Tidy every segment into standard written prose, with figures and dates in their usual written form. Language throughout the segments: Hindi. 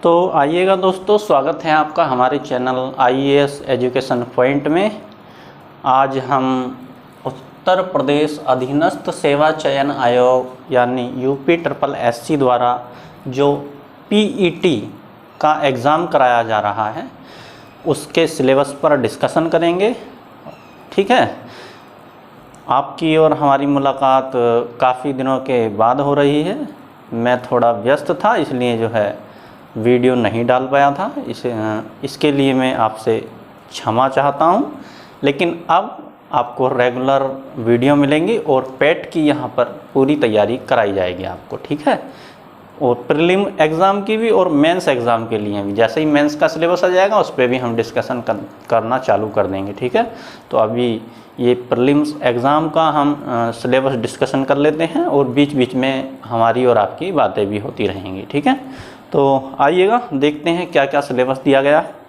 तो आइएगा दोस्तों, स्वागत है आपका हमारे चैनल आईएएस एजुकेशन पॉइंट में। आज हम उत्तर प्रदेश अधीनस्थ सेवा चयन आयोग यानी UPSSC द्वारा जो PET का एग्ज़ाम कराया जा रहा है उसके सिलेबस पर डिस्कशन करेंगे। ठीक है, आपकी और हमारी मुलाकात काफ़ी दिनों के बाद हो रही है। मैं थोड़ा व्यस्त था, इसलिए जो है वीडियो नहीं डाल पाया था। इसके लिए मैं आपसे क्षमा चाहता हूं। लेकिन अब आपको रेगुलर वीडियो मिलेंगी और पेट की यहां पर पूरी तैयारी कराई जाएगी आपको। ठीक है, और प्रीलिम एग्ज़ाम की भी और मेंस एग्ज़ाम के लिए भी। जैसे ही मेंस का सिलेबस आ जाएगा उस पर भी हम डिस्कशन करना चालू कर देंगे। ठीक है, तो अभी ये प्रीलिम्स एग्ज़ाम का हम सिलेबस डिस्कशन कर लेते हैं और बीच बीच में हमारी और आपकी बातें भी होती रहेंगी। ठीक है, तो आइएगा देखते हैं क्या क्या सिलेबस दिया गया है।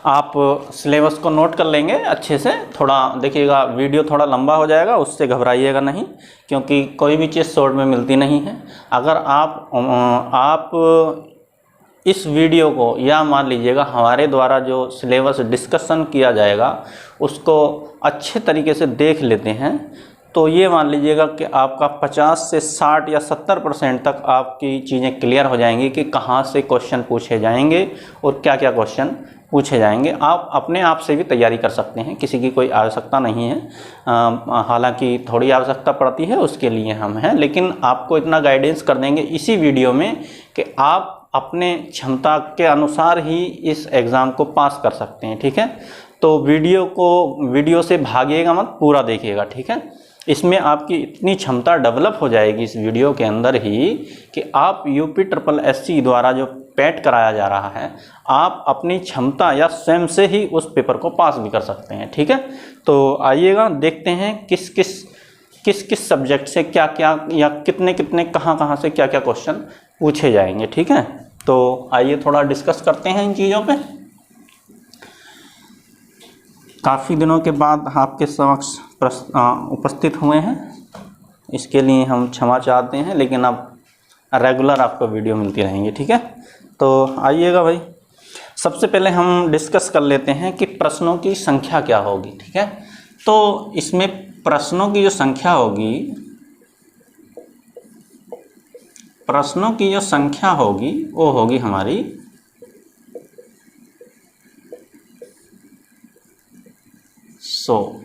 आप सिलेबस को नोट कर लेंगे अच्छे से। थोड़ा देखिएगा, वीडियो थोड़ा लंबा हो जाएगा, उससे घबराइएगा नहीं, क्योंकि कोई भी चीज़ शॉर्ट में मिलती नहीं है। अगर आप इस वीडियो को, या मान लीजिएगा हमारे द्वारा जो सिलेबस डिस्कशन किया जाएगा उसको अच्छे तरीके से देख लेते हैं, तो ये मान लीजिएगा कि आपका 50 से 60 या 70% तक आपकी चीज़ें क्लियर हो जाएंगी कि कहाँ से क्वेश्चन पूछे जाएंगे और क्या क्या क्वेश्चन पूछे जाएंगे। आप अपने आप से भी तैयारी कर सकते हैं, किसी की कोई आवश्यकता नहीं है। हालांकि थोड़ी आवश्यकता पड़ती है, उसके लिए हम हैं, लेकिन आपको इतना गाइडेंस कर देंगे इसी वीडियो में कि आप अपने क्षमता के अनुसार ही इस एग्ज़ाम को पास कर सकते हैं। ठीक है, तो वीडियो से भागिएगा मत, पूरा देखिएगा। ठीक है, इसमें आपकी इतनी क्षमता डेवलप हो जाएगी इस वीडियो के अंदर ही कि आप UPSSC द्वारा जो पेट कराया जा रहा है, आप अपनी क्षमता या स्वयं से ही उस पेपर को पास भी कर सकते हैं। ठीक है, तो आइएगा देखते हैं किस किस सब्जेक्ट से क्या क्या या कितने कहाँ से क्या क्या क्वेश्चन पूछे जाएंगे। ठीक है, तो आइए थोड़ा डिस्कस करते हैं इन चीज़ों पे। काफ़ी दिनों के बाद आपके समक्ष उपस्थित हुए हैं, इसके लिए हम क्षमा चाहते हैं, लेकिन अब रेगुलर आपको वीडियो मिलती रहेंगी। ठीक है, तो आइएगा भाई, सबसे पहले हम डिस्कस कर लेते हैं कि प्रश्नों की संख्या क्या होगी। ठीक है, तो इसमें प्रश्नों की जो संख्या होगी वो होगी हमारी 100।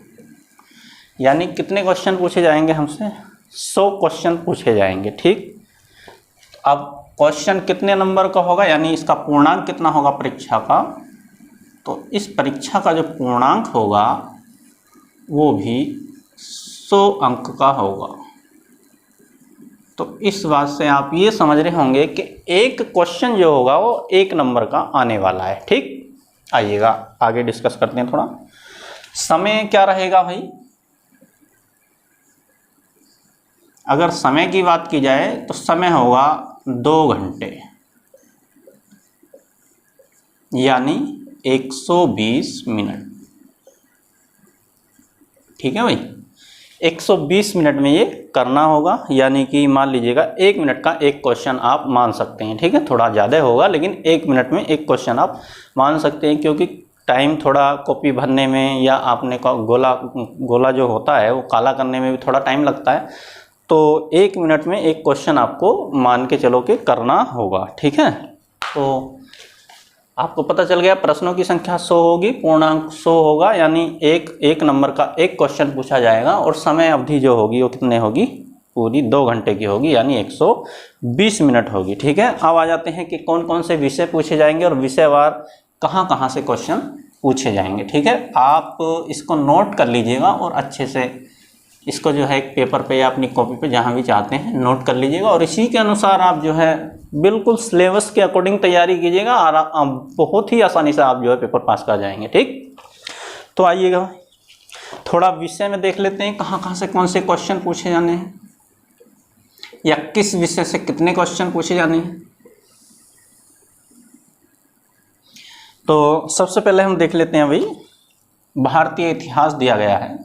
यानी कितने क्वेश्चन पूछे जाएंगे हमसे? 100 क्वेश्चन पूछे जाएंगे। ठीक, अब क्वेश्चन कितने नंबर का होगा, यानी इसका पूर्णांक कितना होगा परीक्षा का, तो इस परीक्षा का जो पूर्णांक होगा वो भी 100 अंक का होगा। तो इस बात से आप ये समझ रहे होंगे कि एक क्वेश्चन जो होगा वो 1 नंबर का आने वाला है। ठीक, आइएगा आगे डिस्कस करते हैं थोड़ा। समय क्या रहेगा भाई? अगर समय की बात की जाए तो समय होगा 2 घंटे, यानी 120 मिनट। ठीक है भाई, 120 मिनट में ये करना होगा, यानी कि मान लीजिएगा 1 मिनट का एक क्वेश्चन आप मान सकते हैं। ठीक है, थोड़ा ज़्यादा होगा, लेकिन 1 मिनट में एक क्वेश्चन आप मान सकते हैं, क्योंकि टाइम थोड़ा कॉपी भरने में या आपने गोला जो होता है वो काला करने में भी थोड़ा टाइम लगता है। तो 1 मिनट में एक क्वेश्चन आपको मान के चलो कि करना होगा। ठीक है, तो आपको पता चल गया प्रश्नों की संख्या 100 होगी, पूर्णांक 100 होगा, यानी एक नंबर का एक क्वेश्चन पूछा जाएगा, और समय अवधि जो होगी वो कितने होगी? पूरी 2 घंटे की होगी, यानी 120 मिनट होगी। ठीक है, अब आ जाते हैं कि कौन कौन से विषय पूछे जाएंगे और विषयवार कहाँ से क्वेश्चन पूछे जाएंगे। ठीक है, आप इसको नोट कर लीजिएगा और अच्छे से इसको जो है एक पेपर पे या अपनी कॉपी पे जहाँ भी चाहते हैं नोट कर लीजिएगा, और इसी के अनुसार आप जो है बिल्कुल सिलेबस के अकॉर्डिंग तैयारी कीजिएगा, और बहुत ही आसानी से आप जो है पेपर पास कर जाएंगे। ठीक, तो आइएगा थोड़ा विषय में देख लेते हैं कहाँ से कौन से क्वेश्चन पूछे जाने हैं, या किस विषय से कितने क्वेश्चन पूछे जाने हैं। तो सबसे पहले हम देख लेते हैं भाई, भारतीय इतिहास दिया गया है।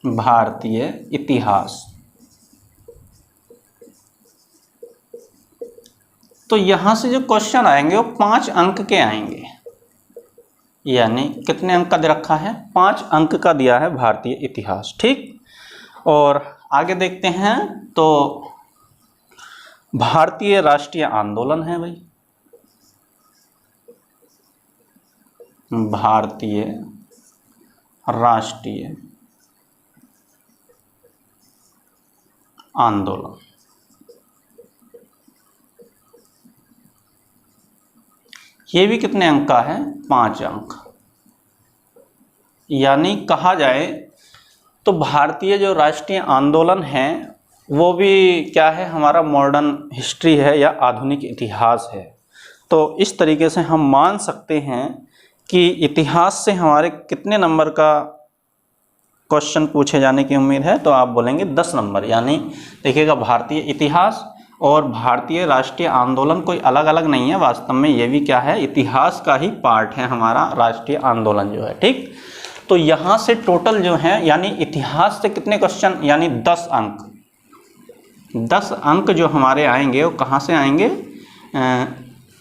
भारतीय इतिहास तो यहाँ से जो क्वेश्चन आएंगे वो 5 अंक के आएंगे, यानी कितने अंक का दे रखा है, 5 अंक का दिया है भारतीय इतिहास। ठीक, और आगे देखते हैं तो भारतीय राष्ट्रीय आंदोलन है भाई, भारतीय राष्ट्रीय आंदोलन, ये भी कितने अंक का है, 5 अंक। यानी कहा जाए तो भारतीय जो राष्ट्रीय आंदोलन है वो भी क्या है, हमारा मॉडर्न हिस्ट्री है या आधुनिक इतिहास है। तो इस तरीके से हम मान सकते हैं कि इतिहास से हमारे कितने नंबर का क्वेश्चन पूछे जाने की उम्मीद है, तो आप बोलेंगे 10 नंबर। यानी देखिएगा, भारतीय इतिहास और भारतीय राष्ट्रीय आंदोलन कोई अलग अलग नहीं है, वास्तव में ये भी क्या है, इतिहास का ही पार्ट है हमारा राष्ट्रीय आंदोलन जो है। ठीक, तो यहाँ से टोटल जो है, यानी इतिहास से कितने क्वेश्चन, यानी 10 अंक, 10 अंक जो हमारे आएंगे वो कहाँ से आएंगे,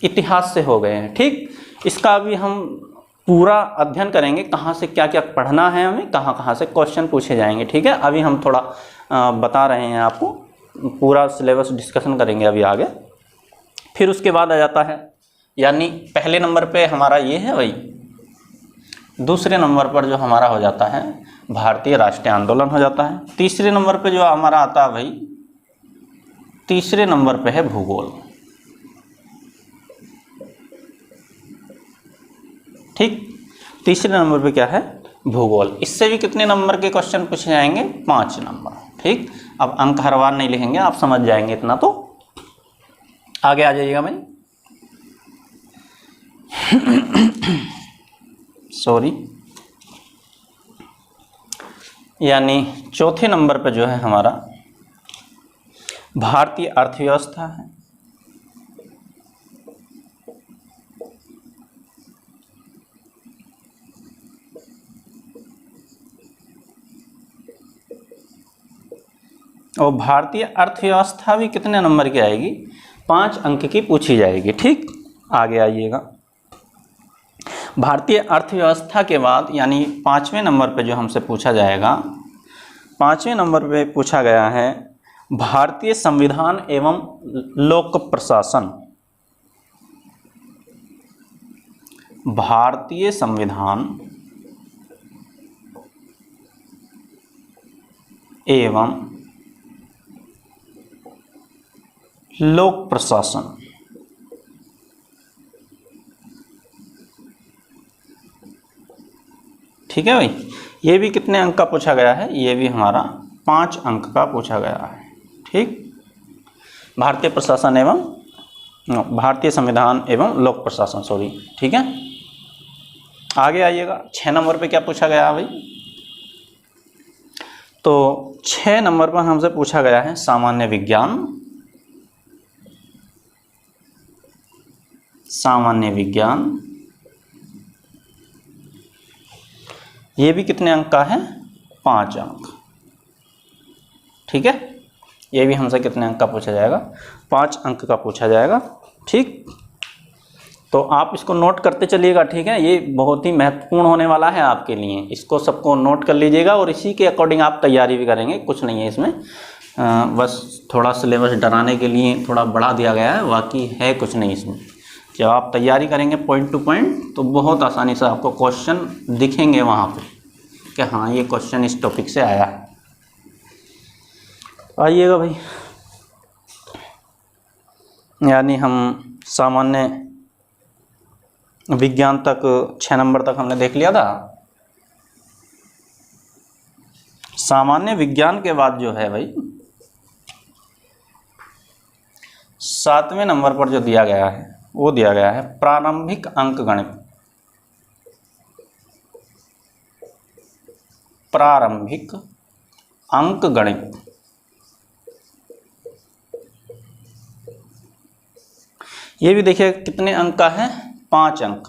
इतिहास से हो गए हैं। ठीक, इसका अभी हम पूरा अध्ययन करेंगे, कहाँ से क्या क्या पढ़ना है हमें, कहाँ कहाँ से क्वेश्चन पूछे जाएंगे। ठीक है, अभी हम थोड़ा बता रहे हैं आपको, पूरा सिलेबस डिस्कशन करेंगे अभी आगे। फिर उसके बाद आ जाता है, यानी पहले नंबर पे हमारा ये है भाई, दूसरे नंबर पर जो हमारा हो जाता है भारतीय राष्ट्रीय आंदोलन हो जाता है। तीसरे नंबर पे जो हमारा आता है भाई, तीसरे नंबर पे है भूगोल। ठीक, तीसरे नंबर पे क्या है, भूगोल। इससे भी कितने नंबर के क्वेश्चन पूछे जाएंगे, 5 नंबर। ठीक, अब अंक हर बार नहीं लिखेंगे, आप समझ जाएंगे इतना। तो आगे आ जाइएगा भाई, सॉरी, यानी चौथे नंबर पे जो है हमारा भारतीय अर्थव्यवस्था है। और भारतीय अर्थव्यवस्था भी कितने नंबर की आएगी, 5 अंक की पूछी जाएगी। ठीक, आगे आइएगा, भारतीय अर्थव्यवस्था के बाद यानी 5वें नंबर पे जो हमसे पूछा जाएगा, 5वें नंबर पे पूछा गया है भारतीय संविधान एवं लोक प्रशासन। भारतीय संविधान एवं लोक प्रशासन। ठीक है भाई, ये भी कितने अंक का पूछा गया है, ये भी हमारा 5 अंक का पूछा गया है। ठीक, भारतीय प्रशासन एवं भारतीय संविधान एवं लोक प्रशासन, सॉरी। ठीक है, आगे आइएगा, 6 नंबर पे क्या पूछा गया है भाई, तो 6 नंबर पर हमसे पूछा गया है सामान्य विज्ञान। सामान्य विज्ञान, ये भी कितने अंक का है, 5 अंक। ठीक है, ये भी हमसे कितने अंक का पूछा जाएगा, 5 अंक का पूछा जाएगा। ठीक, तो आप इसको नोट करते चलिएगा। ठीक है, ये बहुत ही महत्वपूर्ण होने वाला है आपके लिए, इसको सबको नोट कर लीजिएगा और इसी के अकॉर्डिंग आप तैयारी भी करेंगे। कुछ नहीं है इसमें, बस थोड़ा सिलेबस डराने के लिए थोड़ा बढ़ा दिया गया है, बाकी है कुछ नहीं इसमें। जब आप तैयारी करेंगे पॉइंट टू पॉइंट, तो बहुत आसानी से आपको क्वेश्चन दिखेंगे वहाँ पे कि हाँ ये क्वेश्चन इस टॉपिक से आया है। आइएगा भाई, यानी हम सामान्य विज्ञान तक 6 नंबर तक हमने देख लिया था। सामान्य विज्ञान के बाद जो है भाई 7वें नंबर पर जो दिया गया है वो दिया गया है प्रारंभिक अंकगणित। प्रारंभिक अंकगणित, ये भी देखिए कितने अंक का है, 5 अंक।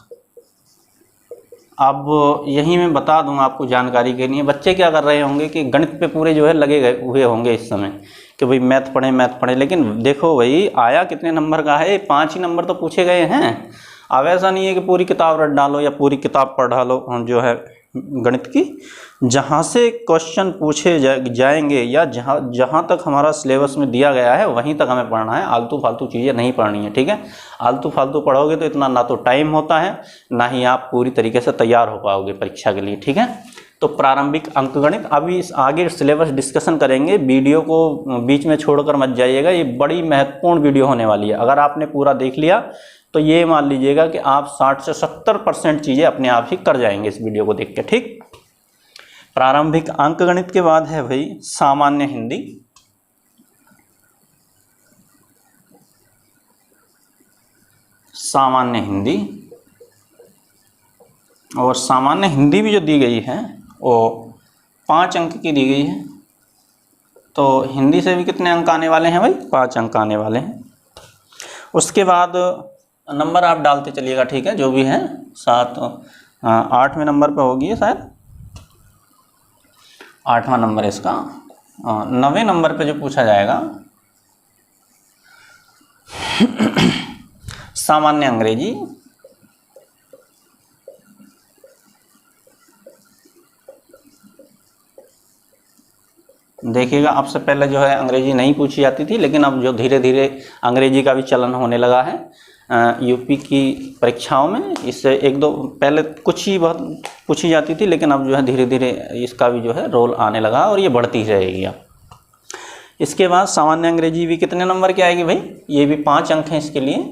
अब यही मैं बता दूं आपको जानकारी के लिए, बच्चे क्या कर रहे होंगे कि गणित पे पूरे जो है लगे हुए होंगे इस समय कि भाई मैथ पढ़ें, लेकिन देखो भाई आया कितने नंबर का है, 5 ही नंबर तो पूछे गए हैं। अब ऐसा नहीं है कि पूरी किताब रट डालो या पूरी किताब पढ़ा लो जो है गणित की। जहाँ से क्वेश्चन पूछे जाएंगे या जहाँ तक हमारा सिलेबस में दिया गया है वहीं तक हमें पढ़ना है, आलतू फालतू चीज़ें नहीं पढ़नी है, ठीक है। आलतू फालतू पढ़ोगे तो इतना ना तो टाइम होता है, ना ही आप पूरी तरीके से तैयार हो पाओगे परीक्षा के लिए, ठीक है। तो प्रारंभिक अंकगणित, अभी इस आगे सिलेबस डिस्कशन करेंगे, वीडियो को बीच में छोड़कर मत जाइएगा, ये बड़ी महत्वपूर्ण वीडियो होने वाली है। अगर आपने पूरा देख लिया तो ये मान लीजिएगा कि आप 60 से 70% चीज़ें अपने आप ही कर जाएंगे इस वीडियो को देख के, ठीक। प्रारंभिक अंकगणित के बाद है भाई सामान्य हिंदी। सामान्य हिंदी, और सामान्य हिंदी भी जो दी गई है वो 5 अंक की दी गई है। तो हिंदी से भी कितने अंक आने वाले हैं भाई, 5 अंक आने वाले हैं। उसके बाद नंबर आप डालते चलिएगा, ठीक है, जो भी है 7 8वें नंबर पे होगी ये शायद, 8वां नंबर इसका। 9वें नंबर पे जो पूछा जाएगा सामान्य अंग्रेजी। देखिएगा अब से पहले जो है अंग्रेजी नहीं पूछी जाती थी, लेकिन अब जो धीरे धीरे अंग्रेजी का भी चलन होने लगा है यूपी की परीक्षाओं में। इससे एक दो पहले कुछ ही बहुत पूछी जाती थी, लेकिन अब जो है धीरे धीरे इसका भी जो है रोल आने लगा और ये बढ़ती ही रहेगी अब। इसके बाद सामान्य अंग्रेजी भी कितने नंबर की आएगी भाई, ये भी 5 अंक हैं इसके लिए।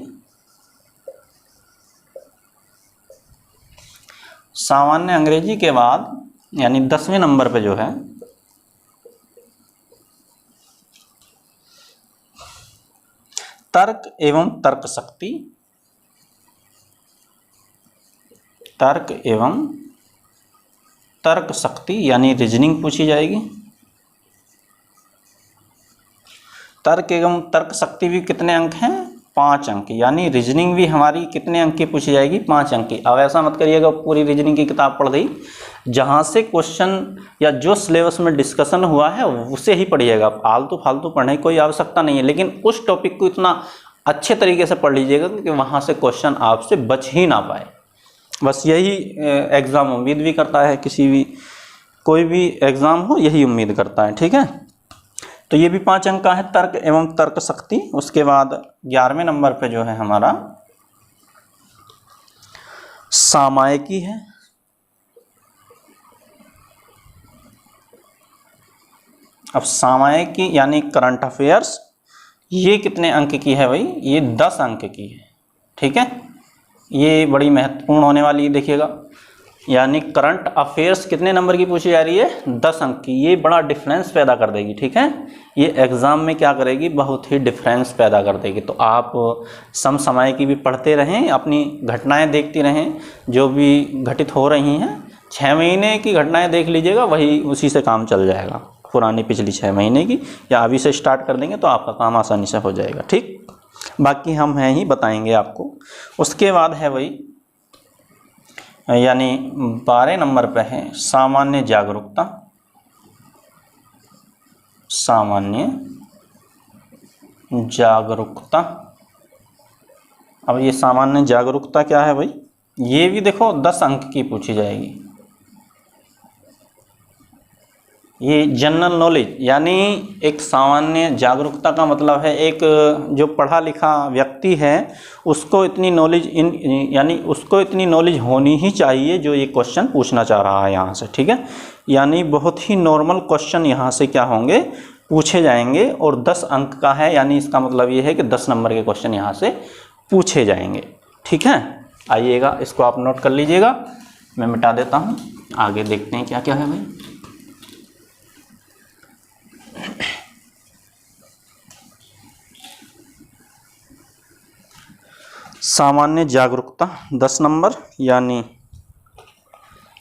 सामान्य अंग्रेजी के बाद यानी 10वें नंबर पे जो है तर्क एवं तर्क शक्ति। तर्क एवं तर्क शक्ति यानी रीजनिंग पूछी जाएगी। तर्क एवं तर्क शक्ति भी कितने अंक हैं, 5 अंक, यानी रीजनिंग भी हमारी कितने अंक की पूछी जाएगी, 5 अंक की। अब ऐसा मत करिएगा पूरी रीजनिंग की किताब पढ़ दी, जहाँ से क्वेश्चन या जो सिलेबस में डिस्कशन हुआ है उसे ही पढ़िएगा, आलतू फालतू पढ़ने की कोई आवश्यकता नहीं है। लेकिन उस टॉपिक को इतना अच्छे तरीके से पढ़ लीजिएगा कि वहाँ से क्वेश्चन आपसे बच ही ना पाए। बस यही एग्ज़ाम उम्मीद भी करता है, किसी भी कोई भी एग्ज़ाम हो यही उम्मीद करता है, ठीक है। तो ये भी 5 अंक का है तर्क एवं तर्क शक्ति। उसके बाद 11वें नंबर पे जो है हमारा सामायिकी है। अब सामायिकी यानी करंट अफेयर्स, ये कितने अंक की है भाई, ये 10 अंक की है, ठीक है। ये बड़ी महत्वपूर्ण होने वाली है, देखिएगा। यानी करंट अफेयर्स कितने नंबर की पूछी जा रही है, 10 अंक की। ये बड़ा डिफरेंस पैदा कर देगी, ठीक है। ये एग्ज़ाम में क्या करेगी, बहुत ही डिफरेंस पैदा कर देगी। तो आप समसामयिकी भी पढ़ते रहें, अपनी घटनाएं देखती रहें जो भी घटित हो रही हैं। 6 महीने की घटनाएं देख लीजिएगा, वही उसी से काम चल जाएगा, पुरानी पिछली 6 महीने की, या अभी से स्टार्ट कर देंगे तो आपका काम आसानी से हो जाएगा, ठीक। बाकी हम हैं ही बताएंगे आपको। उसके बाद है वही यानी 12 नंबर पे है सामान्य जागरूकता। सामान्य जागरूकता। अब ये सामान्य जागरूकता क्या है भाई, ये भी देखो 10 अंक की पूछी जाएगी। ये जनरल नॉलेज, यानी एक सामान्य जागरूकता का मतलब है एक जो पढ़ा लिखा व्यक्ति है उसको इतनी नॉलेज यानी उसको इतनी नॉलेज होनी ही चाहिए जो ये क्वेश्चन पूछना चाह रहा है यहाँ से, ठीक है। यानी बहुत ही नॉर्मल क्वेश्चन यहाँ से क्या होंगे, पूछे जाएंगे, और 10 अंक का है, यानी इसका मतलब ये है कि 10 नंबर के क्वेश्चन यहाँ से पूछे जाएंगे, ठीक है। आइएगा, इसको आप नोट कर लीजिएगा, मैं मिटा देता हूँ, आगे देखते हैं क्या क्या है भाई। सामान्य जागरूकता 10 नंबर यानी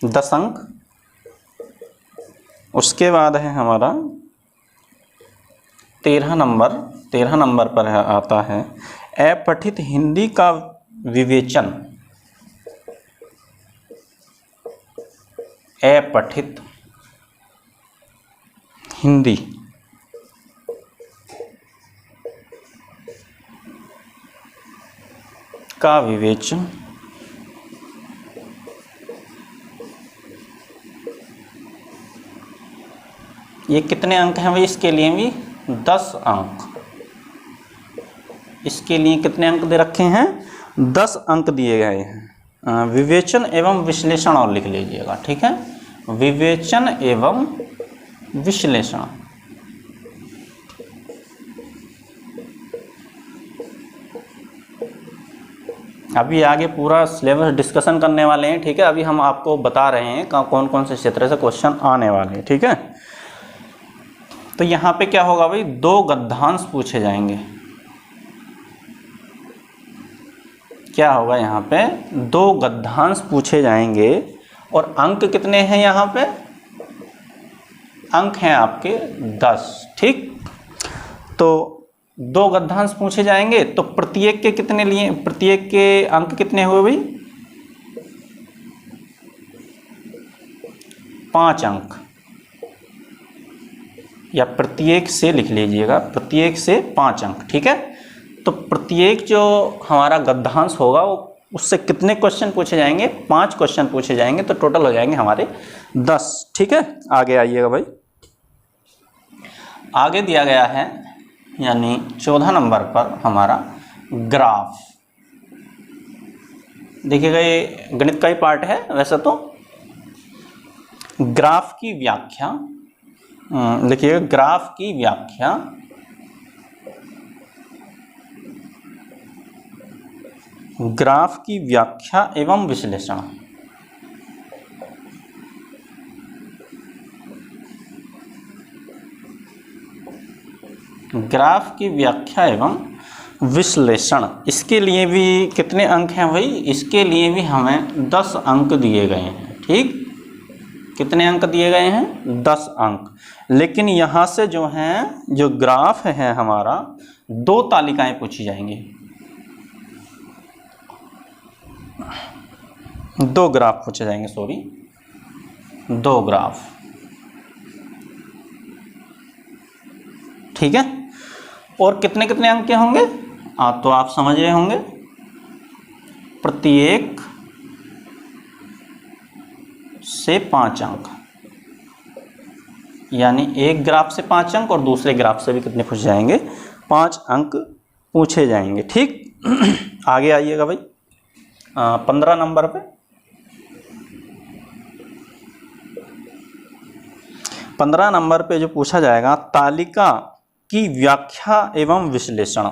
10 अंक। उसके बाद है हमारा 13 नंबर पर आता है अपठित हिंदी का विवेचन। अपठित हिंदी का विवेचन ये कितने अंक हैं भाई? इसके लिए भी 10 अंक। इसके लिए कितने अंक दे रखे हैं? 10 अंक दिए गए हैं। विवेचन एवं विश्लेषण और लिख लीजिएगा, ठीक है। विवेचन एवं विश्लेषण। अभी आगे पूरा सिलेबस डिस्कशन करने वाले हैं, ठीक है। अभी हम आपको बता रहे हैं कौन कौन से क्षेत्र से क्वेश्चन आने वाले हैं, ठीक है। तो यहाँ पे क्या होगा भाई? 2 गद्यांश पूछे जाएंगे। क्या होगा यहाँ पे? 2 गद्यांश पूछे जाएंगे और अंक कितने हैं यहाँ पे? अंक हैं आपके 10, ठीक। तो 2 गद्यांश पूछे जाएंगे तो प्रत्येक के कितने लिए? प्रत्येक के अंक कितने हुए भाई? 5 अंक, या प्रत्येक से लिख लीजिएगा, प्रत्येक से 5 अंक, ठीक है। तो प्रत्येक जो हमारा गद्यांश होगा वो उससे कितने क्वेश्चन पूछे जाएंगे? 5 क्वेश्चन पूछे जाएंगे, तो टोटल हो जाएंगे हमारे 10, ठीक है। आगे आइएगा भाई। आगे दिया गया है यानी 14 नंबर पर हमारा ग्राफ। देखिएगा ये गणित का ही पार्ट है वैसे तो। ग्राफ की व्याख्या, देखिएगा ग्राफ की व्याख्या ग्राफ की व्याख्या एवं विश्लेषण। ग्राफ की व्याख्या एवं विश्लेषण, इसके लिए भी कितने अंक हैं भाई? इसके लिए भी हमें 10 अंक दिए गए हैं, ठीक। कितने अंक दिए गए हैं? 10 अंक। लेकिन यहाँ से जो हैं, जो ग्राफ है हमारा, 2 तालिकाएं पूछी जाएंगी। 2 ग्राफ पूछे जाएंगे, सॉरी 2 ग्राफ, ठीक है। और कितने कितने अंक के होंगे? तो आप समझ रहे होंगे, प्रत्येक से 5 अंक, यानी एक ग्राफ से 5 अंक और दूसरे ग्राफ से भी कितने पूछे जाएंगे? 5 अंक पूछे जाएंगे, ठीक। आगे आइएगा भाई 15 नंबर पे। 15 नंबर पे जो पूछा जाएगा, तालिका की व्याख्या एवं विश्लेषण।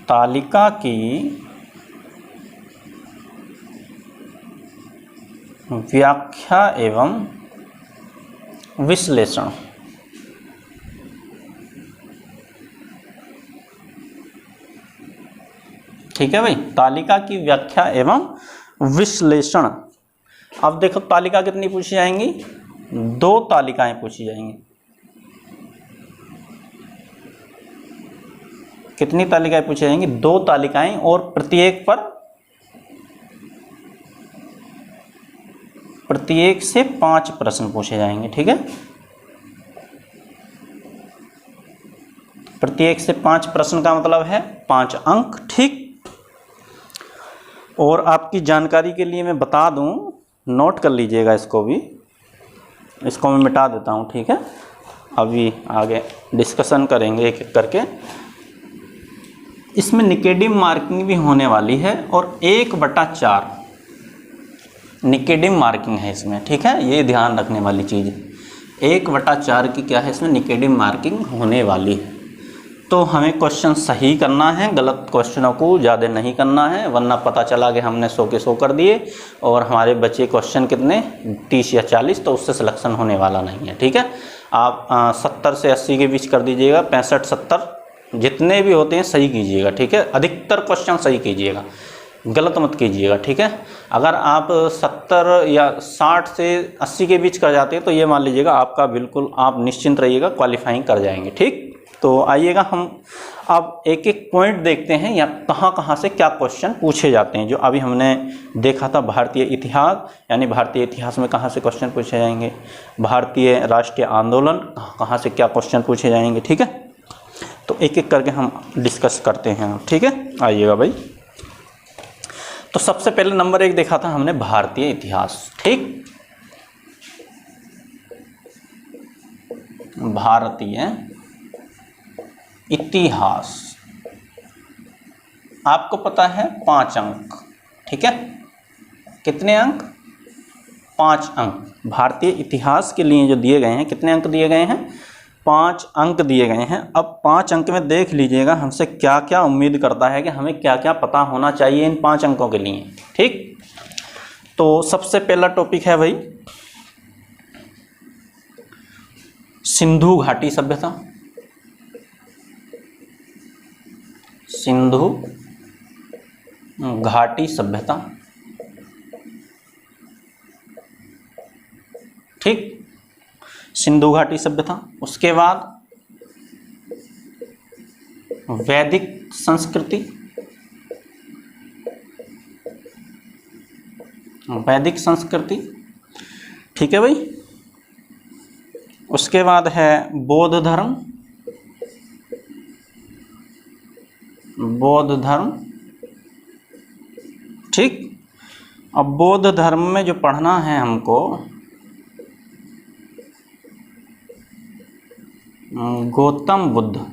तालिका की व्याख्या एवं विश्लेषण। ठीक है भाई, तालिका की व्याख्या एवं विश्लेषण। अब देखो तालिका कितनी पूछी जाएंगी? 2 तालिकाएं पूछी जाएंगी। कितनी तालिकाएं पूछी जाएंगी? 2 तालिकाएं, और प्रत्येक से 5 प्रश्न पूछे जाएंगे, ठीक है। प्रत्येक से 5 प्रश्न का मतलब है 5 अंक, ठीक। और आपकी जानकारी के लिए मैं बता दूं, नोट कर लीजिएगा इसको भी, इसको मैं मिटा देता हूं, ठीक है। अभी आगे डिस्कशन करेंगे एक एक करके। इसमें निकेडिम मार्किंग भी होने वाली है और 1/4 निकेडिम मार्किंग है इसमें, ठीक है। ये ध्यान रखने वाली चीज़, 1/4 की क्या है इसमें? निकेडिम मार्किंग होने वाली है। तो हमें क्वेश्चन सही करना है, गलत क्वेश्चनों को ज़्यादा नहीं करना है, वरना पता चला कि हमने 100 के 100 कर दिए और हमारे बचे क्वेश्चन कितने 30 या 40, तो उससे सिलेक्शन होने वाला नहीं है, ठीक है। आप 70 से 80 के बीच कर दीजिएगा, 65-70 जितने भी होते हैं सही कीजिएगा, ठीक है। अधिकतर क्वेश्चन सही कीजिएगा, गलत मत कीजिएगा, ठीक है। अगर आप 70 या 60 से 80 के बीच कर जाते हैं तो ये मान लीजिएगा आपका बिल्कुल, आप निश्चिंत रहिएगा, क्वालिफाइंग कर जाएंगे, ठीक। तो आइएगा हम अब एक एक पॉइंट देखते हैं या कहाँ कहाँ से क्या क्वेश्चन पूछे जाते हैं। जो अभी हमने देखा था भारतीय इतिहास, यानी भारतीय इतिहास में कहाँ से क्वेश्चन पूछे जाएंगे, भारतीय राष्ट्रीय आंदोलन कहाँ से क्या क्वेश्चन पूछे जाएंगे, ठीक है। तो एक एक करके हम डिस्कस करते हैं, ठीक है। आइएगा भाई। तो सबसे पहले नंबर 1 देखा था हमने भारतीय इतिहास, ठीक। भारतीय इतिहास आपको पता है 5 अंक, ठीक है। कितने अंक? 5 अंक। भारतीय इतिहास के लिए जो दिए गए हैं, कितने अंक दिए गए हैं? 5 अंक दिए गए हैं। अब 5 अंक में देख लीजिएगा हमसे क्या क्या उम्मीद करता है कि हमें क्या क्या पता होना चाहिए इन 5 अंकों के लिए, ठीक। तो सबसे पहला टॉपिक है भाई सिंधु घाटी सभ्यता। सिंधु घाटी सभ्यता, ठीक। सिंधु घाटी सभ्यता। उसके बाद वैदिक संस्कृति। वैदिक संस्कृति, ठीक है भाई। उसके बाद है बौद्ध धर्म। बौद्ध धर्म, ठीक। अब बौद्ध धर्म में जो पढ़ना है हमको, गौतम बुद्ध।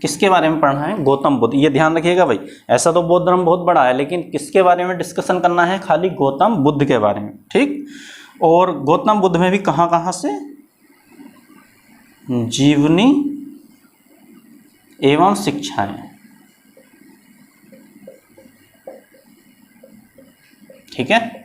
किसके बारे में पढ़ना है? गौतम बुद्ध। ये ध्यान रखिएगा भाई, ऐसा तो बौद्ध धर्म बहुत बड़ा है, लेकिन किसके बारे में डिस्कशन करना है? खाली गौतम बुद्ध के बारे में, ठीक। और गौतम बुद्ध में भी कहाँ कहाँ से? जीवनी एवं शिक्षाएं, ठीक है।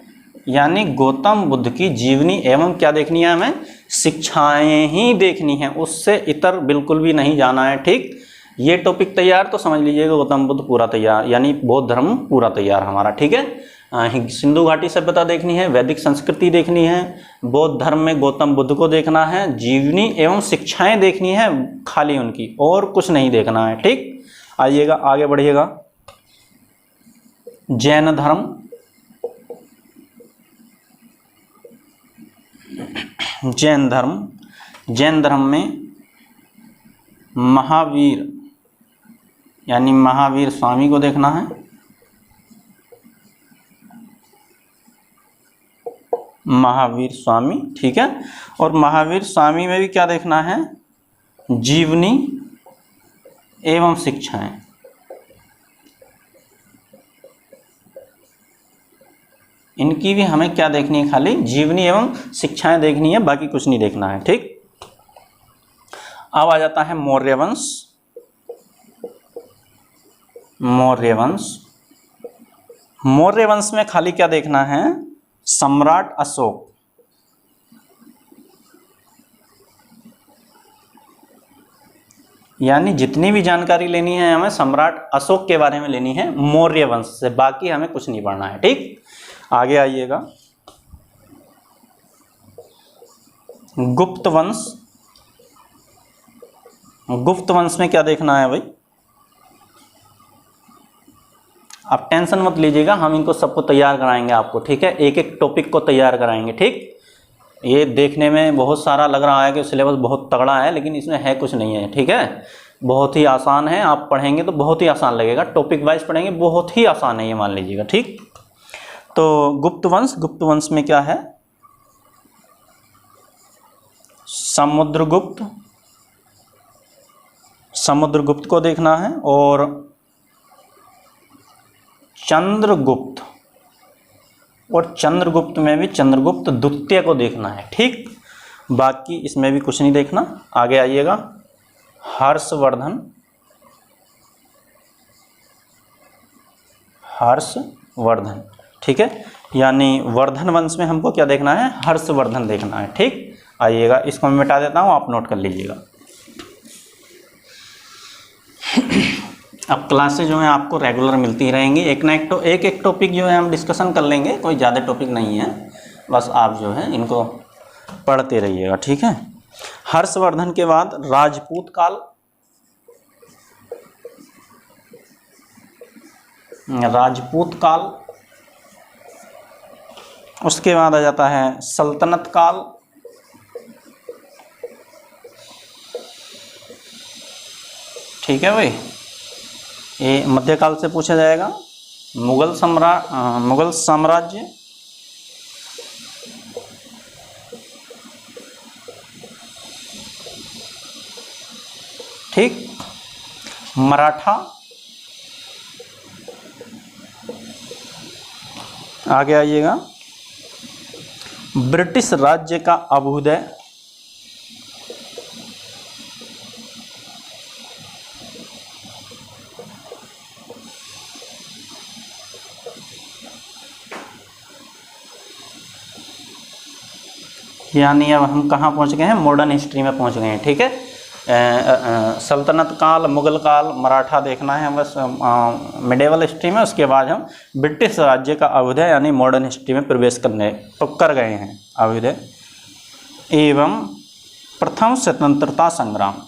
यानी गौतम बुद्ध की जीवनी एवं क्या देखनी है हमें? शिक्षाएं ही देखनी है, उससे इतर बिल्कुल भी नहीं जाना है, ठीक। ये टॉपिक तैयार, तो समझ लीजिएगा गौतम बुद्ध पूरा तैयार, यानी बौद्ध धर्म पूरा तैयार हमारा, ठीक है। सिंधु घाटी सभ्यता देखनी है, वैदिक संस्कृति देखनी है, बौद्ध धर्म में गौतम बुद्ध को देखना है, जीवनी एवं शिक्षाएं देखनी है खाली उनकी, और कुछ नहीं देखना है, ठीक। आइएगा आगे बढ़िएगा। जैन धर्म। जैन धर्म, जैन धर्म में महावीर यानी महावीर स्वामी को देखना है। महावीर स्वामी, ठीक है। और महावीर स्वामी में भी क्या देखना है? जीवनी एवं शिक्षाएं। इनकी भी हमें क्या देखनी है? खाली जीवनी एवं शिक्षाएं देखनी है, बाकी कुछ नहीं देखना है, ठीक। अब आ जाता है मौर्य वंश। मौर्य वंश, मौर्य वंश में खाली क्या देखना है? सम्राट अशोक। यानी जितनी भी जानकारी लेनी है हमें सम्राट अशोक के बारे में लेनी है मौर्य वंश से, बाकी हमें कुछ नहीं पढ़ना है, ठीक। आगे आइएगा। गुप्त वंश। गुप्त वंश में क्या देखना है भाई? आप टेंशन मत लीजिएगा, हम इनको सबको तैयार कराएंगे आपको, ठीक है। एक एक टॉपिक को तैयार कराएंगे, ठीक। ये देखने में बहुत सारा लग रहा है कि सिलेबस बहुत तगड़ा है, लेकिन इसमें है कुछ नहीं है, ठीक है। बहुत ही आसान है, आप पढ़ेंगे तो बहुत ही आसान लगेगा, टॉपिक वाइज पढ़ेंगे बहुत ही आसान है ये, मान लीजिएगा, ठीक। तो गुप्त वंश, गुप्त वंश में क्या है? समुद्रगुप्त। समुद्रगुप्त को देखना है, और चंद्रगुप्त, और चंद्रगुप्त में भी चंद्रगुप्त द्वितीय को देखना है, ठीक। बाकी इसमें भी कुछ नहीं देखना। आगे आइएगा। हर्षवर्धन। हर्षवर्धन, ठीक है। यानी वर्धन वंश में हमको क्या देखना है? हर्षवर्धन देखना है, ठीक। आइएगा, इसको मैं मिटा देता हूँ, आप नोट कर लीजिएगा। अब क्लासेज जो है आपको रेगुलर मिलती रहेंगी, एक ना एक एक टॉपिक जो है हम डिस्कशन कर लेंगे, कोई ज़्यादा टॉपिक नहीं है, बस आप जो है इनको पढ़ते रहिएगा, ठीक है। हर्षवर्धन के बाद राजपूत काल। राजपूत काल, उसके बाद आ जाता है सल्तनत काल। ठीक है भाई, ये मध्यकाल से पूछा जाएगा। मुगल साम्राज्य, ठीक। मराठा, आगे आइएगा। ब्रिटिश राज्य का अभ्युदय, यानी अब हम कहाँ पहुँच गए हैं, मॉडर्न हिस्ट्री में पहुँच गए हैं, ठीक है। सल्तनत काल, मुगल काल, मराठा देखना है बस मिडेवल हिस्ट्री में। उसके बाद हम ब्रिटिश राज्य का अभ्युदय यानी मॉडर्न हिस्ट्री में प्रवेश कर गए हैं। अभ्युदय एवं प्रथम स्वतंत्रता संग्राम,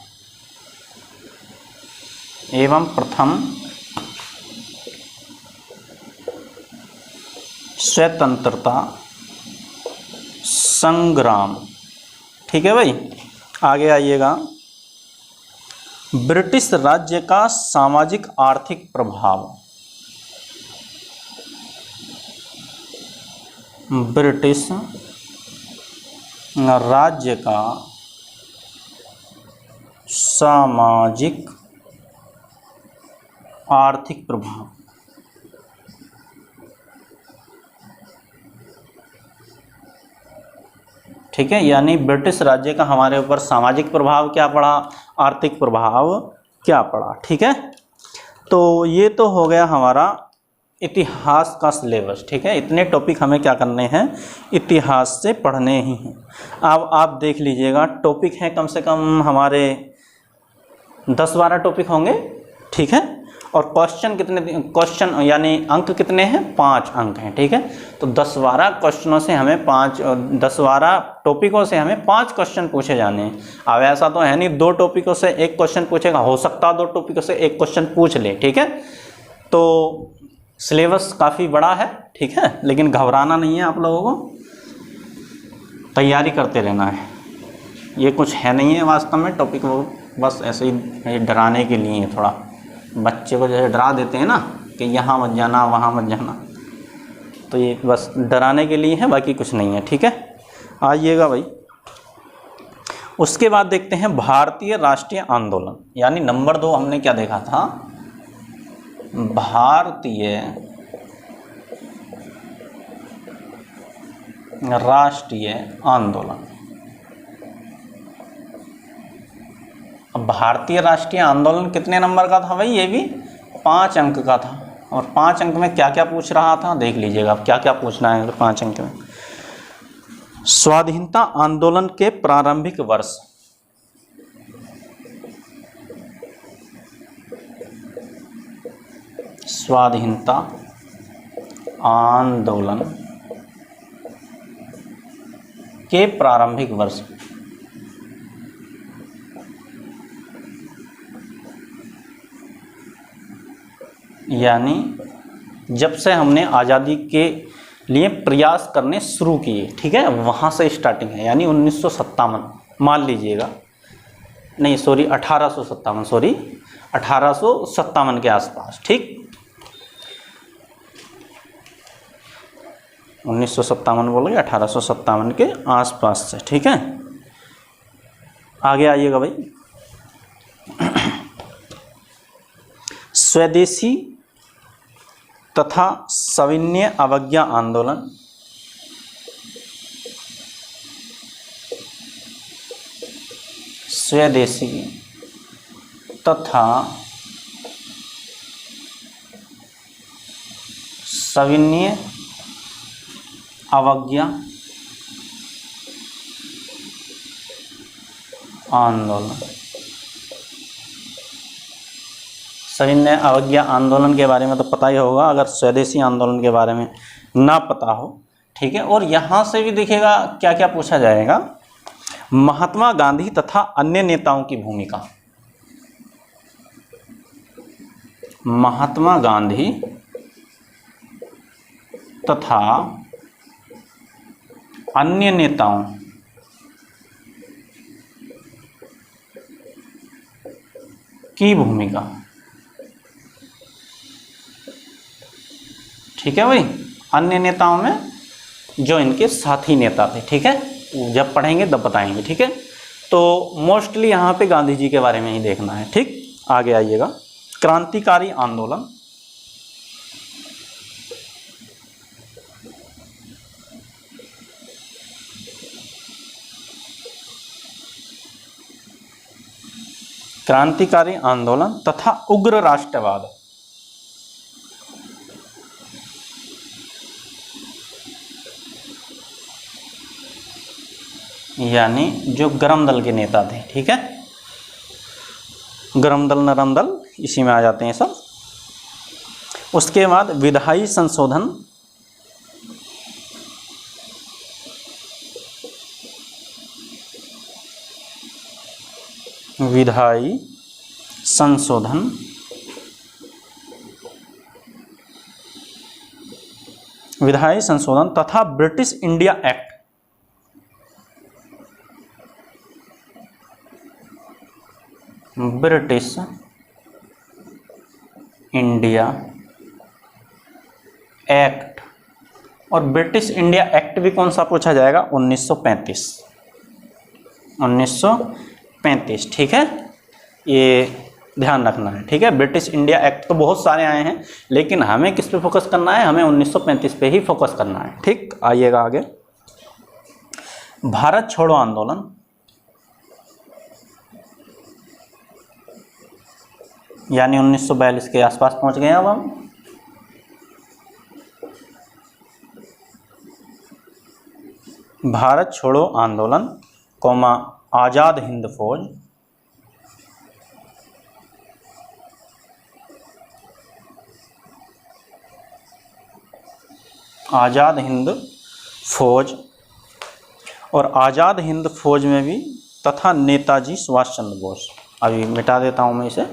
एवं प्रथम स्वतंत्रता संग्राम, ठीक है भाई। आगे आइएगा। ब्रिटिश राज्य का सामाजिक आर्थिक प्रभाव, ब्रिटिश राज्य का सामाजिक आर्थिक प्रभाव, ठीक है। यानी ब्रिटिश राज्य का हमारे ऊपर सामाजिक प्रभाव क्या पड़ा, आर्थिक प्रभाव क्या पड़ा, ठीक है। तो ये तो हो गया हमारा इतिहास का सिलेबस, ठीक है। इतने टॉपिक हमें क्या करने हैं, इतिहास से पढ़ने ही हैं। अब आप देख लीजिएगा, टॉपिक हैं कम से कम हमारे 10-12 टॉपिक होंगे, ठीक है। और क्वेश्चन यानी अंक कितने हैं, 5 अंक हैं, ठीक है। तो 10-12 क्वेश्चनों से हमें 10-12 टॉपिकों से हमें 5 क्वेश्चन पूछे जाने हैं। अब ऐसा तो है नहीं 2 टॉपिकों से 1 क्वेश्चन पूछेगा, हो सकता है 2 टॉपिकों से 1 क्वेश्चन पूछ ले, ठीक है। तो सिलेबस काफ़ी बड़ा है, ठीक है, लेकिन घबराना नहीं है आप लोगों को, तैयारी करते रहना है। ये कुछ है नहीं है वास्तव में टॉपिक, वो बस ऐसे ही डराने के लिए है, थोड़ा बच्चे को जैसे डरा देते हैं ना कि यहाँ मत जाना वहाँ मत जाना, तो ये बस डराने के लिए है, बाकी कुछ नहीं है, ठीक है। आइएगा भाई। उसके बाद देखते हैं भारतीय राष्ट्रीय आंदोलन, यानी नंबर 2 हमने क्या देखा था, भारतीय राष्ट्रीय आंदोलन। अब भारतीय राष्ट्रीय आंदोलन कितने नंबर का था भाई, ये भी 5 अंक का था। और 5 अंक में क्या क्या पूछ रहा था देख लीजिएगा, अब क्या क्या पूछना है 5 अंक में। स्वाधीनता आंदोलन के प्रारंभिक वर्ष, स्वाधीनता आंदोलन के प्रारंभिक वर्ष, यानी जब से हमने आज़ादी के लिए प्रयास करने शुरू किए, ठीक है, वहाँ से स्टार्टिंग है। यानी 1957 मान लीजिएगा, नहीं सॉरी 1857, सॉरी 1857 के आसपास, ठीक। 1957 बोल गए, 1857 के आसपास से, ठीक है। आगे आइएगा भाई। स्वदेशी तथा सविनय अवज्ञा आंदोलन, स्वदेशी तथा सविनय अवज्ञा आंदोलन। सविनय अवज्ञा आंदोलन के बारे में तो पता ही होगा, अगर स्वदेशी आंदोलन के बारे में ना पता हो, ठीक है। और यहाँ से भी देखिएगा क्या क्या पूछा जाएगा, महात्मा गांधी तथा अन्य नेताओं की भूमिका, महात्मा गांधी तथा अन्य नेताओं की भूमिका, ठीक है भाई। अन्य नेताओं में जो इनके साथी नेता थे, ठीक है, जब पढ़ेंगे तब बताएंगे, ठीक है। तो मोस्टली यहाँ पे गांधी जी के बारे में ही देखना है, ठीक। आगे आइएगा, क्रांतिकारी आंदोलन, क्रांतिकारी आंदोलन तथा उग्र राष्ट्रवाद, यानी जो गरम दल के नेता थे, ठीक है। गरम दल नरम दल इसी में आ जाते हैं सब। उसके बाद विधायी संशोधन, विधायी संशोधन, विधायी संशोधन तथा British India act, British India act. और ब्रिटिश इंडिया एक्ट भी कौन सा पूछा जाएगा? 1935, 1935, ठीक है, ये ध्यान रखना है, ठीक है। ब्रिटिश इंडिया एक्ट तो बहुत सारे आए हैं, लेकिन हमें किस पे फोकस करना है? हमें 1935 पे ही फोकस करना है, ठीक। आइएगा आगे, भारत छोड़ो आंदोलन, यानी 1942 के आसपास पहुंच गए अब हम। भारत छोड़ो आंदोलन, कौमा आज़ाद हिंद फौज, आज़ाद हिंद फौज। और आज़ाद हिंद फौज में भी तथा नेताजी सुभाष चंद्र बोस, अभी मिटा देता हूँ मैं इसे,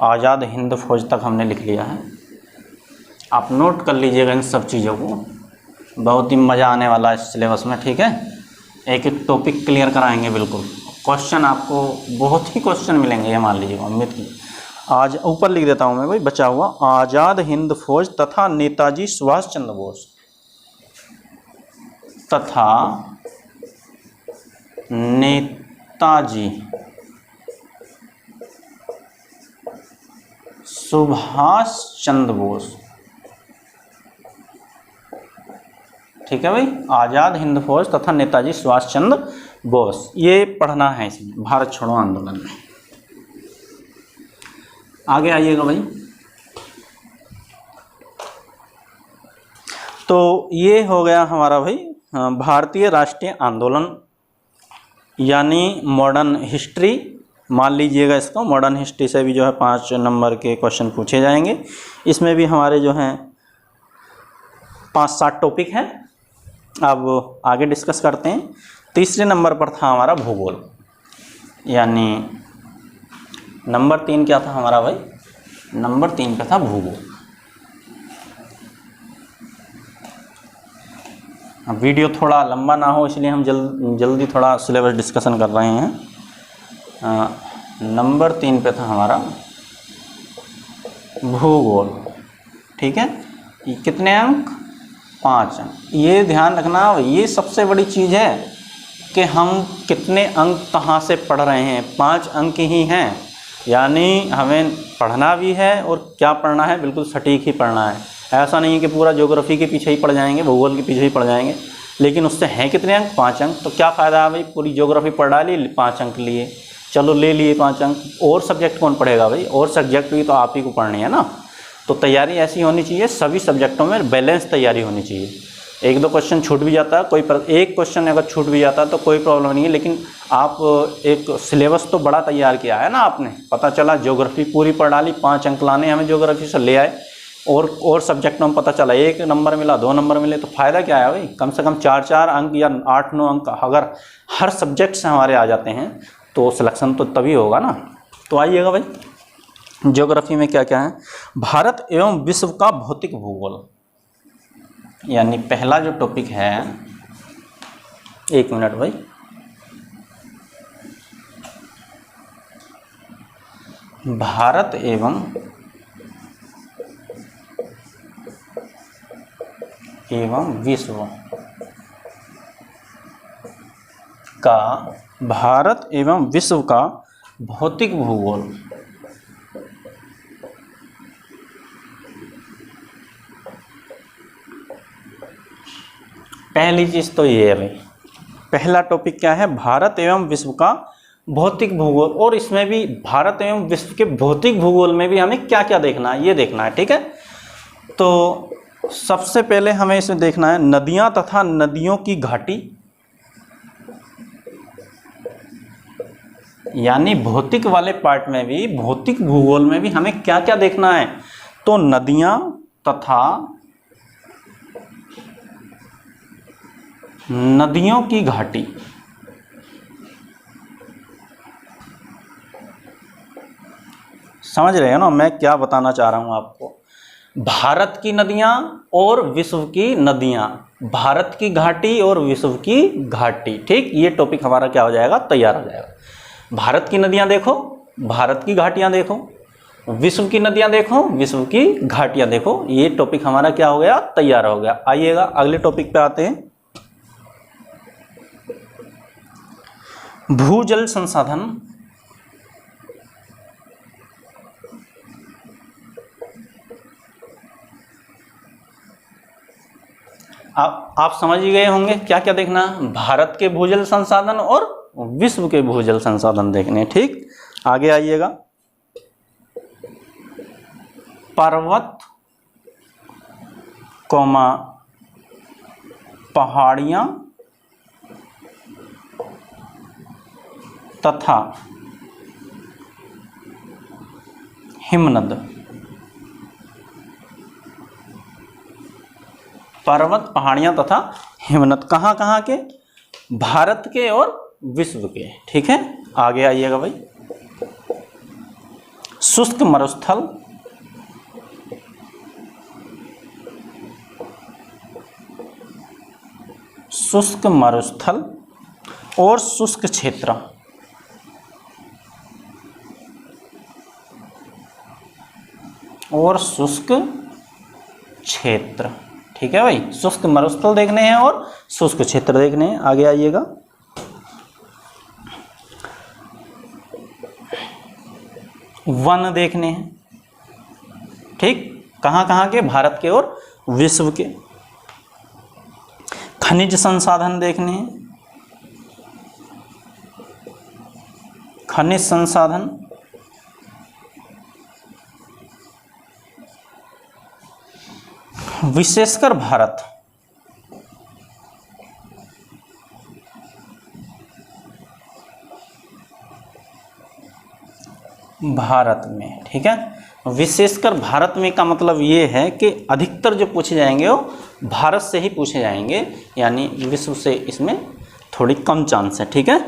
आज़ाद हिंद फौज तक हमने लिख लिया है। आप नोट कर लीजिएगा इन सब चीज़ों को, बहुत ही मज़ा आने वाला है इस सिलेबस में, ठीक है। एक एक टॉपिक क्लियर कराएंगे बिल्कुल। क्वेश्चन आपको बहुत ही क्वेश्चन मिलेंगे, ये मान लीजिएगा, उम्मीद की। आज ऊपर लिख देता हूँ मैं भाई, बचा हुआ, आज़ाद हिंद फौज तथा नेताजी सुभाष चंद्र बोस, तथा नेताजी सुभाष चंद्र बोस, ठीक है भाई। आज़ाद हिंद फौज तथा नेताजी सुभाष चंद्र बोस, ये पढ़ना है इसमें, भारत छोड़ो आंदोलन में। आगे आइएगा भाई। तो ये हो गया हमारा भाई भारतीय राष्ट्रीय आंदोलन, यानी मॉडर्न हिस्ट्री। मान लीजिएगा इसको, मॉडर्न हिस्ट्री से भी जो है 5 नंबर के क्वेश्चन पूछे जाएंगे। इसमें भी हमारे जो हैं 5-7 टॉपिक हैं। अब आगे डिस्कस करते हैं। तीसरे नंबर पर था हमारा भूगोल, यानी नंबर 3 क्या था हमारा भाई? नंबर 3 पे था भूगोल। अब वीडियो थोड़ा लंबा ना हो इसलिए हम जल्दी थोड़ा सिलेबस डिस्कशन कर रहे हैं। नंबर 3 पे था हमारा भूगोल, ठीक है। ये कितने अंक? 5 अंक। ये ध्यान रखना, ये सबसे बड़ी चीज़ है कि हम कितने अंक कहाँ से पढ़ रहे हैं। 5 अंक ही हैं, यानी हमें पढ़ना भी है और क्या पढ़ना है, बिल्कुल सटीक ही पढ़ना है। ऐसा नहीं है कि पूरा ज्योग्राफी के पीछे ही पढ़ जाएंगे, भूगोल के पीछे ही पढ़ जाएंगे, लेकिन उससे हैं कितने अंक? 5 अंक। तो क्या फ़ायदा है भाई, पूरी ज्योग्राफी पढ़ डाली, 5 अंक लिए, चलो ले लिए 5 अंक। और सब्जेक्ट कौन पढ़ेगा भाई? और सब्जेक्ट भी तो आप ही को पढ़नी है ना। तो तैयारी ऐसी होनी चाहिए, सभी सब्जेक्टों में बैलेंस तैयारी होनी चाहिए। 1-2 क्वेश्चन छूट भी जाता है, एक क्वेश्चन अगर छूट भी जाता है तो कोई प्रॉब्लम नहीं है, लेकिन आप एक सिलेबस तो बड़ा तैयार किया है ना आपने। पता चला ज्योग्राफी पूरी पढ़ डाली, 5 अंक लाने हमें ज्योग्राफी से ले आए, और सब्जेक्टों में पता चला 1 नंबर मिला, 2 नंबर मिले, तो फ़ायदा क्या है भाई? कम से कम 4-4 अंक या 8-9 अंक अगर हर सब्जेक्ट से हमारे आ जाते हैं तो सिलेक्शन तो तभी होगा ना। तो आइएगा भाई, ज्योग्राफी में क्या क्या है? भारत एवं विश्व का भौतिक भूगोल, यानी पहला जो टॉपिक है, 1 मिनट भाई, भारत एवं विश्व का, भारत एवं विश्व का भौतिक भूगोल। पहली चीज तो ये है भाई, पहला टॉपिक क्या है, भारत एवं विश्व का भौतिक भूगोल। और इसमें भी भारत एवं विश्व के भौतिक भूगोल में भी हमें क्या क्या देखना है, ये देखना है, ठीक है। तो सबसे पहले हमें इसमें देखना है नदियां तथा नदियों की घाटी, यानी भौतिक वाले पार्ट में भी, भौतिक भूगोल में भी हमें क्या क्या देखना है। तो नदियां तथा नदियों की घाटी, समझ रहे हो ना मैं क्या बताना चाह रहा हूं आपको। भारत की नदियां और विश्व की नदियां, भारत की घाटी और विश्व की घाटी, ठीक, ये टॉपिक हमारा क्या हो जाएगा, तैयार हो जाएगा। भारत की नदियां देखो, भारत की घाटियां देखो, विश्व की नदियां देखो, विश्व की घाटियां देखो, ये टॉपिक हमारा क्या हो गया, तैयार हो गया। आइएगा अगले टॉपिक पे आते हैं, भूजल संसाधन। आप समझ ही गए होंगे क्या क्या देखना, भारत के भूजल संसाधन और विश्व के भूजल संसाधन देखने, ठीक। आगे आइएगा, पर्वत कौमा पहाड़ियां तथा हिमनद, पर्वत पहाड़ियां तथा हिमनद, कहाँ कहाँ के, भारत के और विश्व के, ठीक है। आगे आइएगा भाई, शुष्क मरुस्थल, शुष्क मरुस्थल और शुष्क क्षेत्र, और शुष्क क्षेत्र, ठीक है भाई। शुष्क मरुस्थल देखने हैं और शुष्क क्षेत्र देखने हैं। आगे आइएगा, वन देखने हैं, ठीक, कहाँ कहाँ के, भारत के और विश्व के। खनिज संसाधन देखने हैं, खनिज संसाधन, विशेषकर भारत, भारत में, ठीक है। विशेषकर भारत में का मतलब ये है कि अधिकतर जो पूछे जाएंगे वो भारत से ही पूछे जाएंगे, यानी विश्व से इसमें थोड़ी कम चांस है, ठीक है।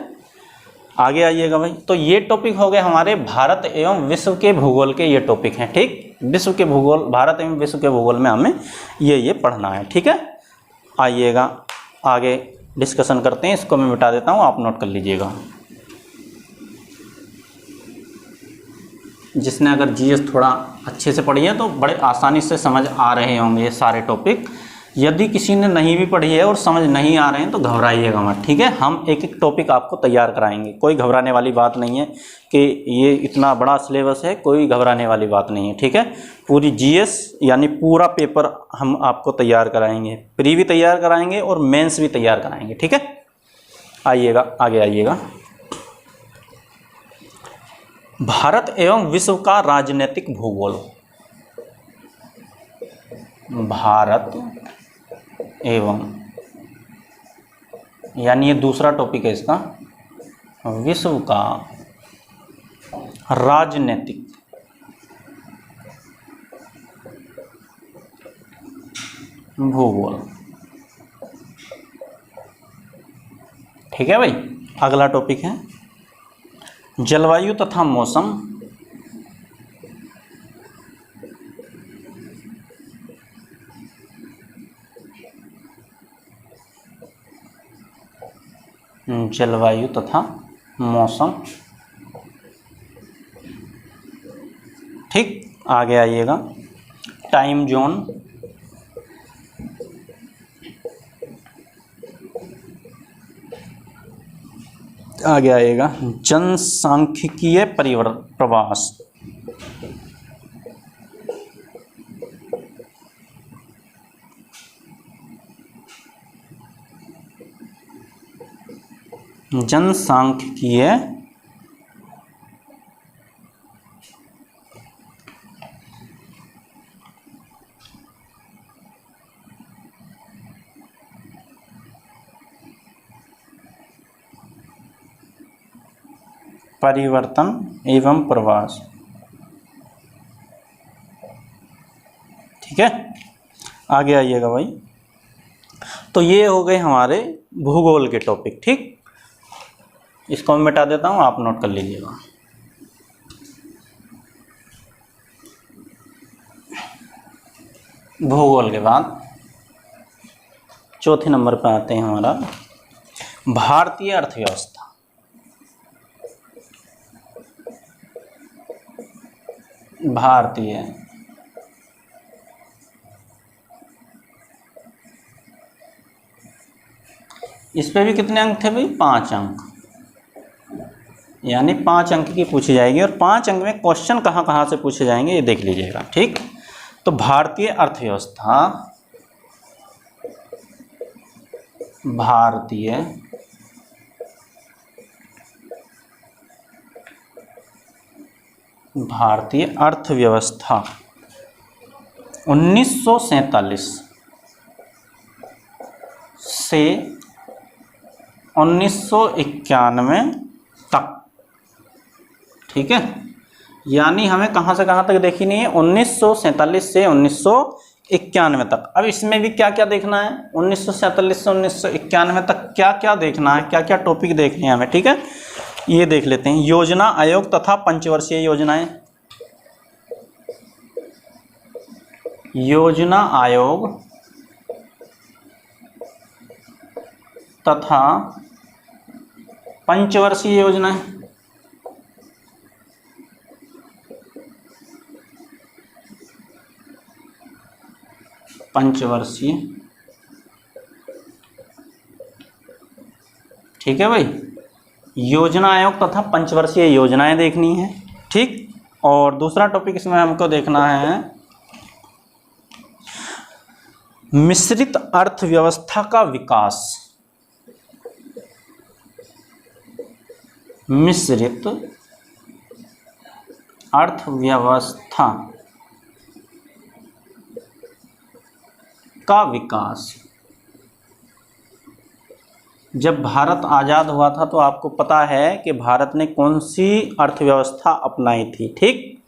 आगे आइएगा भाई, तो ये टॉपिक हो गए हमारे भारत एवं विश्व के भूगोल के, ये टॉपिक हैं, ठीक। विश्व के भूगोल, भारत एवं विश्व के भूगोल में हमें ये पढ़ना है, ठीक है। आइएगा आगे डिस्कशन करते हैं, इसको मैं मिटा देता हूँ, आप नोट कर लीजिएगा। जिसने अगर जीएस थोड़ा अच्छे से पढ़ी है तो बड़े आसानी से समझ आ रहे होंगे ये सारे टॉपिक। यदि किसी ने नहीं भी पढ़ी है और समझ नहीं आ रहे हैं तो घबराइएगा मत, ठीक है। हम एक एक टॉपिक आपको तैयार कराएंगे, कोई घबराने वाली बात नहीं है कि ये इतना बड़ा सिलेबस है, कोई घबराने वाली बात नहीं है, ठीक है। पूरी जीएस यानी पूरा पेपर हम आपको तैयार कराएंगे, प्री भी तैयार कराएंगे और मेंस भी तैयार कराएंगे, ठीक है। आइएगा आगे आइएगा, भारत एवं विश्व का राजनीतिक भूगोल। भारत एवं, यानी ये दूसरा टॉपिक है इसका, विश्व का राजनीतिक भूगोल, ठीक है भाई। अगला टॉपिक है जलवायु तथा मौसम। जलवायु तथा मौसम, ठीक, आगे आइएगा टाइम जोन, आगे आएगा जनसांख्यिकीय प्रवास, जनसांख्यिकीय परिवर्तन एवं प्रवास। ठीक है, आगे आइएगा भाई। तो ये हो गए हमारे भूगोल के टॉपिक। ठीक, इसको मैं मिटा देता हूँ, आप नोट कर लीजिएगा। भूगोल के बाद चौथे नंबर पे आते हैं हमारा भारतीय अर्थव्यवस्था। भारतीय इस पे भी कितने अंक थे भाई? 5 अंक, यानी 5 अंक की पूछी जाएगी। और 5 अंक में क्वेश्चन कहाँ कहाँ से पूछे जाएंगे ये देख लीजिएगा। ठीक, तो भारतीय अर्थव्यवस्था, भारतीय अर्थव्यवस्था 1947 से 1991 तक। ठीक है, यानी हमें कहाँ से कहाँ तक देखी नहीं है? 1947 से 1991 तक। अब इसमें भी क्या क्या देखना है? 1947 से 1991 तक क्या क्या देखना है, क्या क्या टॉपिक देखने हैं हमें। ठीक है, ये देख लेते हैं। योजना आयोग तथा पंचवर्षीय योजनाएं, योजना आयोग तथा पंचवर्षीय योजनाएं, पंचवर्षीय। ठीक है भाई, योजना आयोग तथा पंचवर्षीय योजनाएं देखनी है। ठीक, और दूसरा टॉपिक इसमें हमको देखना है मिश्रित अर्थव्यवस्था का विकास। मिश्रित अर्थव्यवस्था का विकास। जब भारत आज़ाद हुआ था तो आपको पता है कि भारत ने कौन सी अर्थव्यवस्था अपनाई थी। ठीक,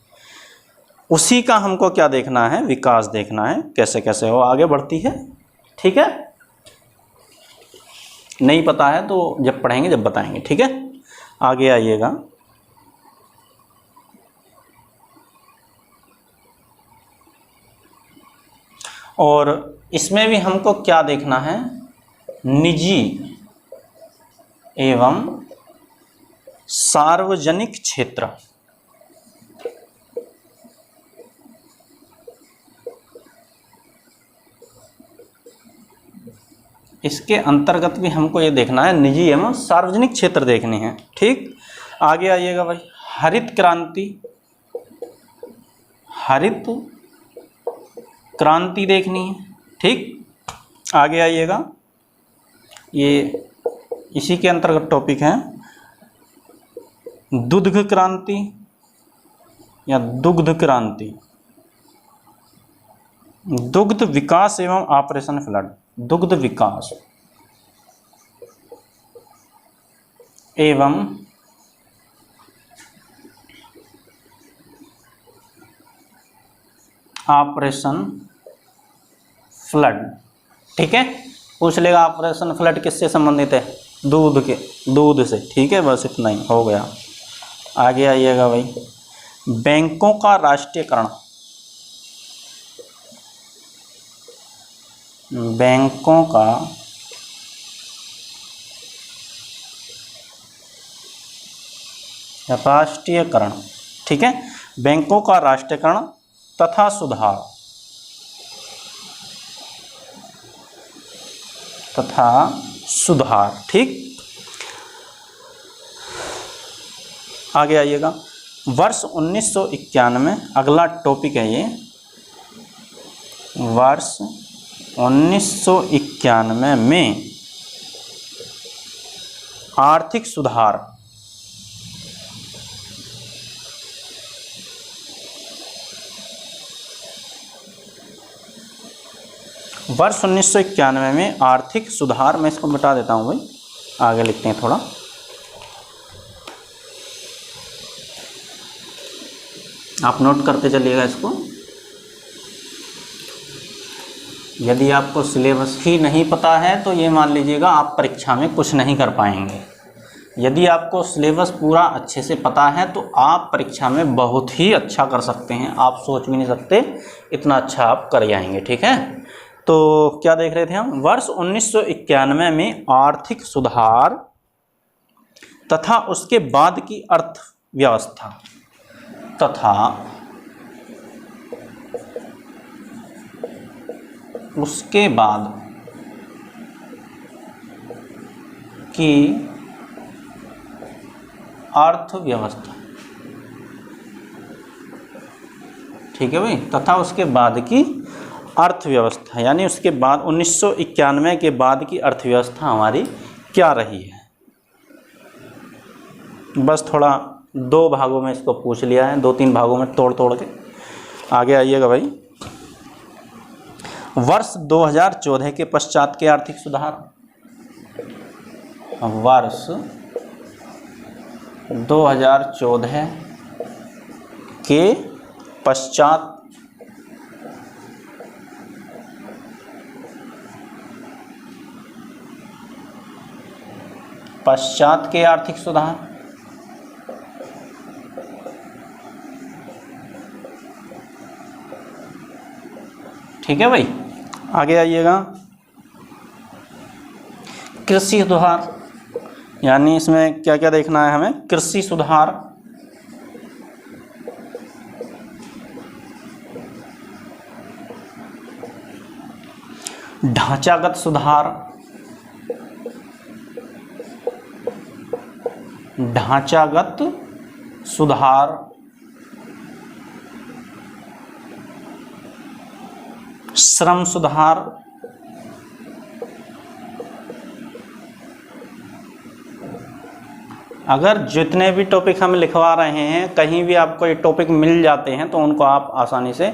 उसी का हमको क्या देखना है? विकास देखना है, कैसे कैसे वो आगे बढ़ती है। ठीक है, नहीं पता है तो जब पढ़ेंगे जब बताएंगे। ठीक है, आगे आइएगा। और इसमें भी हमको क्या देखना है? निजी एवं सार्वजनिक क्षेत्र, इसके अंतर्गत भी हमको ये देखना है, निजी एवं सार्वजनिक क्षेत्र देखने हैं। ठीक, आगे आइएगा भाई। हरित क्रांति, हरित क्रांति देखनी है। ठीक, आगे आइएगा। ये इसी के अंतर्गत टॉपिक है दुग्ध क्रांति या दुग्ध क्रांति, दुग्ध विकास एवं ऑपरेशन फ्लड, दुग्ध विकास एवं ऑपरेशन फ्लड। ठीक है, पूछ लेगा ऑपरेशन फ्लड किससे संबंधित है? दूध से। ठीक है, बस इतना ही हो गया। आगे आइएगा भाई। बैंकों का राष्ट्रीयकरण, बैंकों का राष्ट्रीयकरण। ठीक है, बैंकों का राष्ट्रीयकरण तथा सुधार, ठीक। आगे आइएगा, वर्ष 1991, अगला टॉपिक है ये, वर्ष 1991 में आर्थिक सुधार, वर्ष 1991 में आर्थिक सुधार, मैं इसको मिटा देता हूँ भाई, आगे लिखते हैं थोड़ा। आप नोट करते चलिएगा इसको। यदि आपको सिलेबस ही नहीं पता है तो ये मान लीजिएगा आप परीक्षा में कुछ नहीं कर पाएंगे। यदि आपको सिलेबस पूरा अच्छे से पता है तो आप परीक्षा में बहुत ही अच्छा कर सकते हैं। आप सोच भी नहीं सकते इतना अच्छा आप कर जाएंगे, ठीक है। तो क्या देख रहे थे हम, वर्ष 1991 में आर्थिक सुधार तथा उसके बाद की अर्थव्यवस्था, तथा उसके बाद की अर्थव्यवस्था, ठीक है भाई, तथा उसके बाद की अर्थव्यवस्था, यानी उसके बाद 1991 के बाद की अर्थव्यवस्था हमारी क्या रही है। बस थोड़ा दो भागों में इसको पूछ लिया है, 2-3 भागों में तोड़ के। आगे आइएगा भाई, वर्ष 2014 के पश्चात के आर्थिक सुधार, वर्ष 2014 के पश्चात के आर्थिक सुधार, ठीक है भाई। आगे आइएगा, कृषि सुधार, यानी इसमें क्या क्या देखना है हमें, कृषि सुधार, ढांचागत सुधार, श्रम सुधार, अगर जितने भी टॉपिक हम लिखवा रहे हैं कहीं भी आपको ये टॉपिक मिल जाते हैं तो उनको आप आसानी से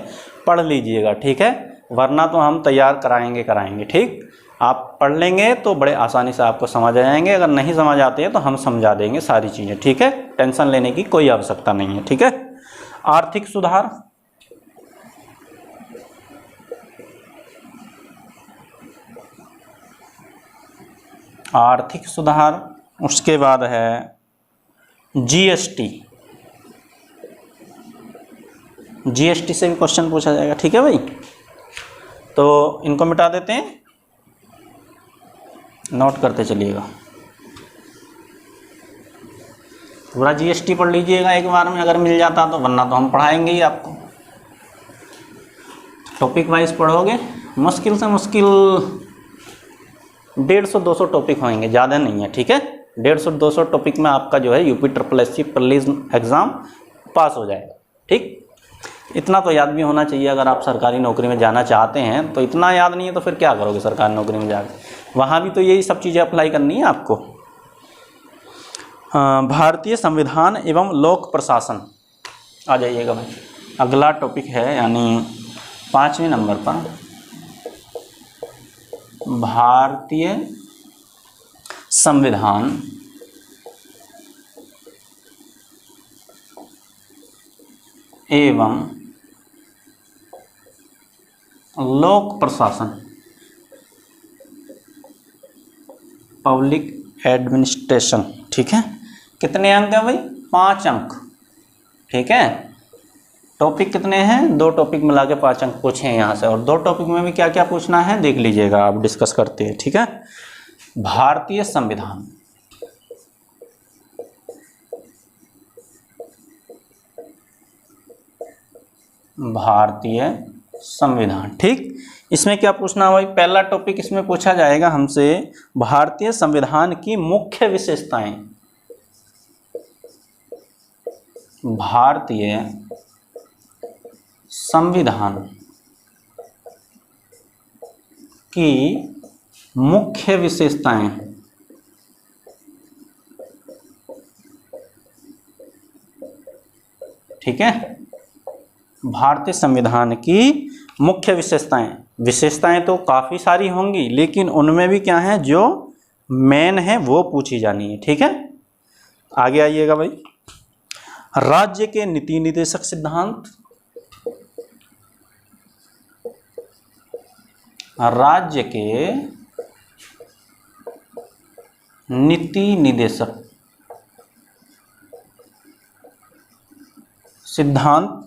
पढ़ लीजिएगा, ठीक है। वरना तो हम तैयार कराएंगे, ठीक। आप पढ़ लेंगे तो बड़े आसानी से आपको समझ आ जाएंगे। अगर नहीं समझ आते हैं तो हम समझा देंगे सारी चीज़ें, ठीक है। टेंशन लेने की कोई आवश्यकता नहीं है, ठीक है। आर्थिक सुधार, उसके बाद है जीएसटी से भी क्वेश्चन पूछा जाएगा, ठीक है भाई। तो इनको मिटा देते हैं, नोट करते चलिएगा। पूरा जीएसटी पढ़ लीजिएगा एक बार में अगर मिल जाता तो, वरना तो हम पढ़ाएंगे ही आपको। टॉपिक वाइज पढ़ोगे, मुश्किल से मुश्किल 150-200 टॉपिक होंगे, ज़्यादा नहीं है, ठीक है। 150-200 टॉपिक में आपका जो है UP SSSC prelims exam pass हो जाएगा, ठीक। इतना तो याद भी होना चाहिए। अगर आप सरकारी नौकरी में जाना चाहते हैं तो इतना याद नहीं है तो फिर क्या करोगे सरकारी नौकरी में जाकर, वहाँ भी तो यही सब चीज़ें अप्लाई करनी है आपको। भारतीय संविधान एवं लोक प्रशासन, आ जाइएगा भाई, अगला टॉपिक है, यानी 5वें नंबर पर भारतीय संविधान एवं लोक प्रशासन, पब्लिक एडमिनिस्ट्रेशन, ठीक है। कितने अंक हैं भाई, 5 अंक, ठीक है। टॉपिक कितने हैं, 2 टॉपिक मिला के 5 अंक पूछे हैं यहाँ से, और 2 टॉपिक में भी क्या क्या पूछना है देख लीजिएगा, आप डिस्कस करते हैं, ठीक है। भारतीय संविधान, भारतीय संविधान। ठीक, इसमें क्या पूछना है भाई, पहला टॉपिक इसमें पूछा जाएगा हमसे भारतीय संविधान की मुख्य विशेषताएं। भारतीय संविधान की मुख्य विशेषताएं। ठीक है, भारतीय संविधान की मुख्य विशेषताएं। विशेषताएं तो काफ़ी सारी होंगी, लेकिन उनमें भी क्या है, जो मेन है वो पूछी जानी है। ठीक है, आगे आइएगा भाई। राज्य के नीति निर्देशक सिद्धांत। राज्य के नीति निर्देशक सिद्धांत,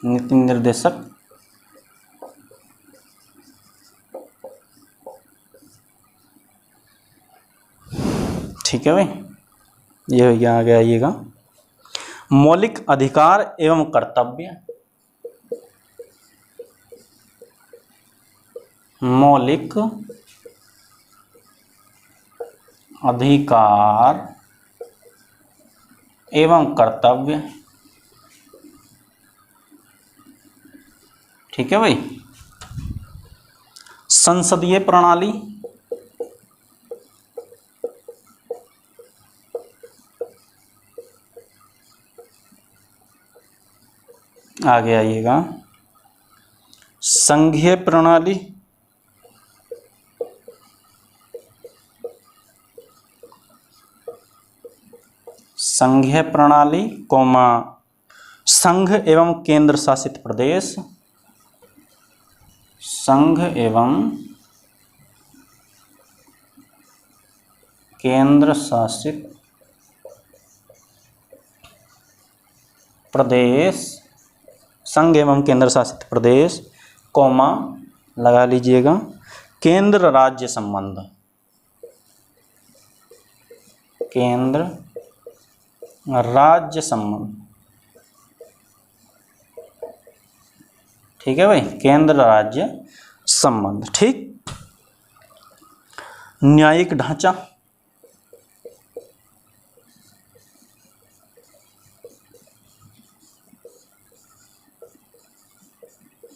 नीति निर्देशक ठीक है भाई, ये हो गया। आगे आइएगा, मौलिक अधिकार एवं कर्तव्य। मौलिक अधिकार एवं कर्तव्य। ठीक है भाई। संसदीय प्रणाली। आगे आइएगा, संघीय प्रणाली। संघीय प्रणाली कोमा संघ एवं केंद्र शासित प्रदेश। संघ एवं केंद्र शासित प्रदेश। संघ एवं केंद्र शासित प्रदेश कोमा लगा लीजिएगा, केंद्र राज्य संबंध। केंद्र राज्य संबंध। ठीक है भाई, केंद्र राज्य संबंध। ठीक, न्यायिक ढांचा।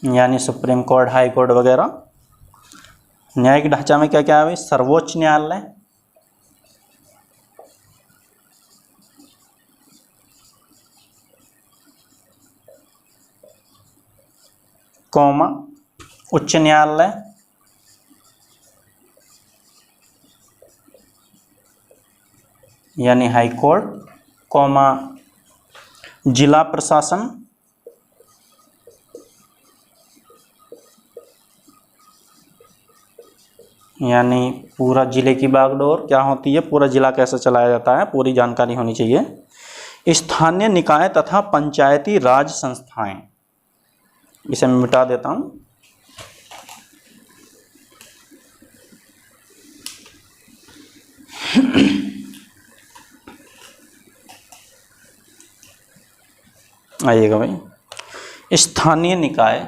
यानी सुप्रीम कोर्ट, हाई कोर्ट वगैरह। न्यायिक ढांचा में क्या क्या है भाई, सर्वोच्च न्यायालय, कौमा उच्च न्यायालय, यानी हाई कोर्ट, कौमा जिला प्रशासन, यानी पूरा जिले की बागडोर क्या होती है, पूरा जिला कैसे चलाया जाता है, पूरी जानकारी होनी चाहिए। स्थानीय निकाय तथा पंचायती राज संस्थाएं, इसे मैं मिटा देता हूं। आइएगा भाई, स्थानीय निकाय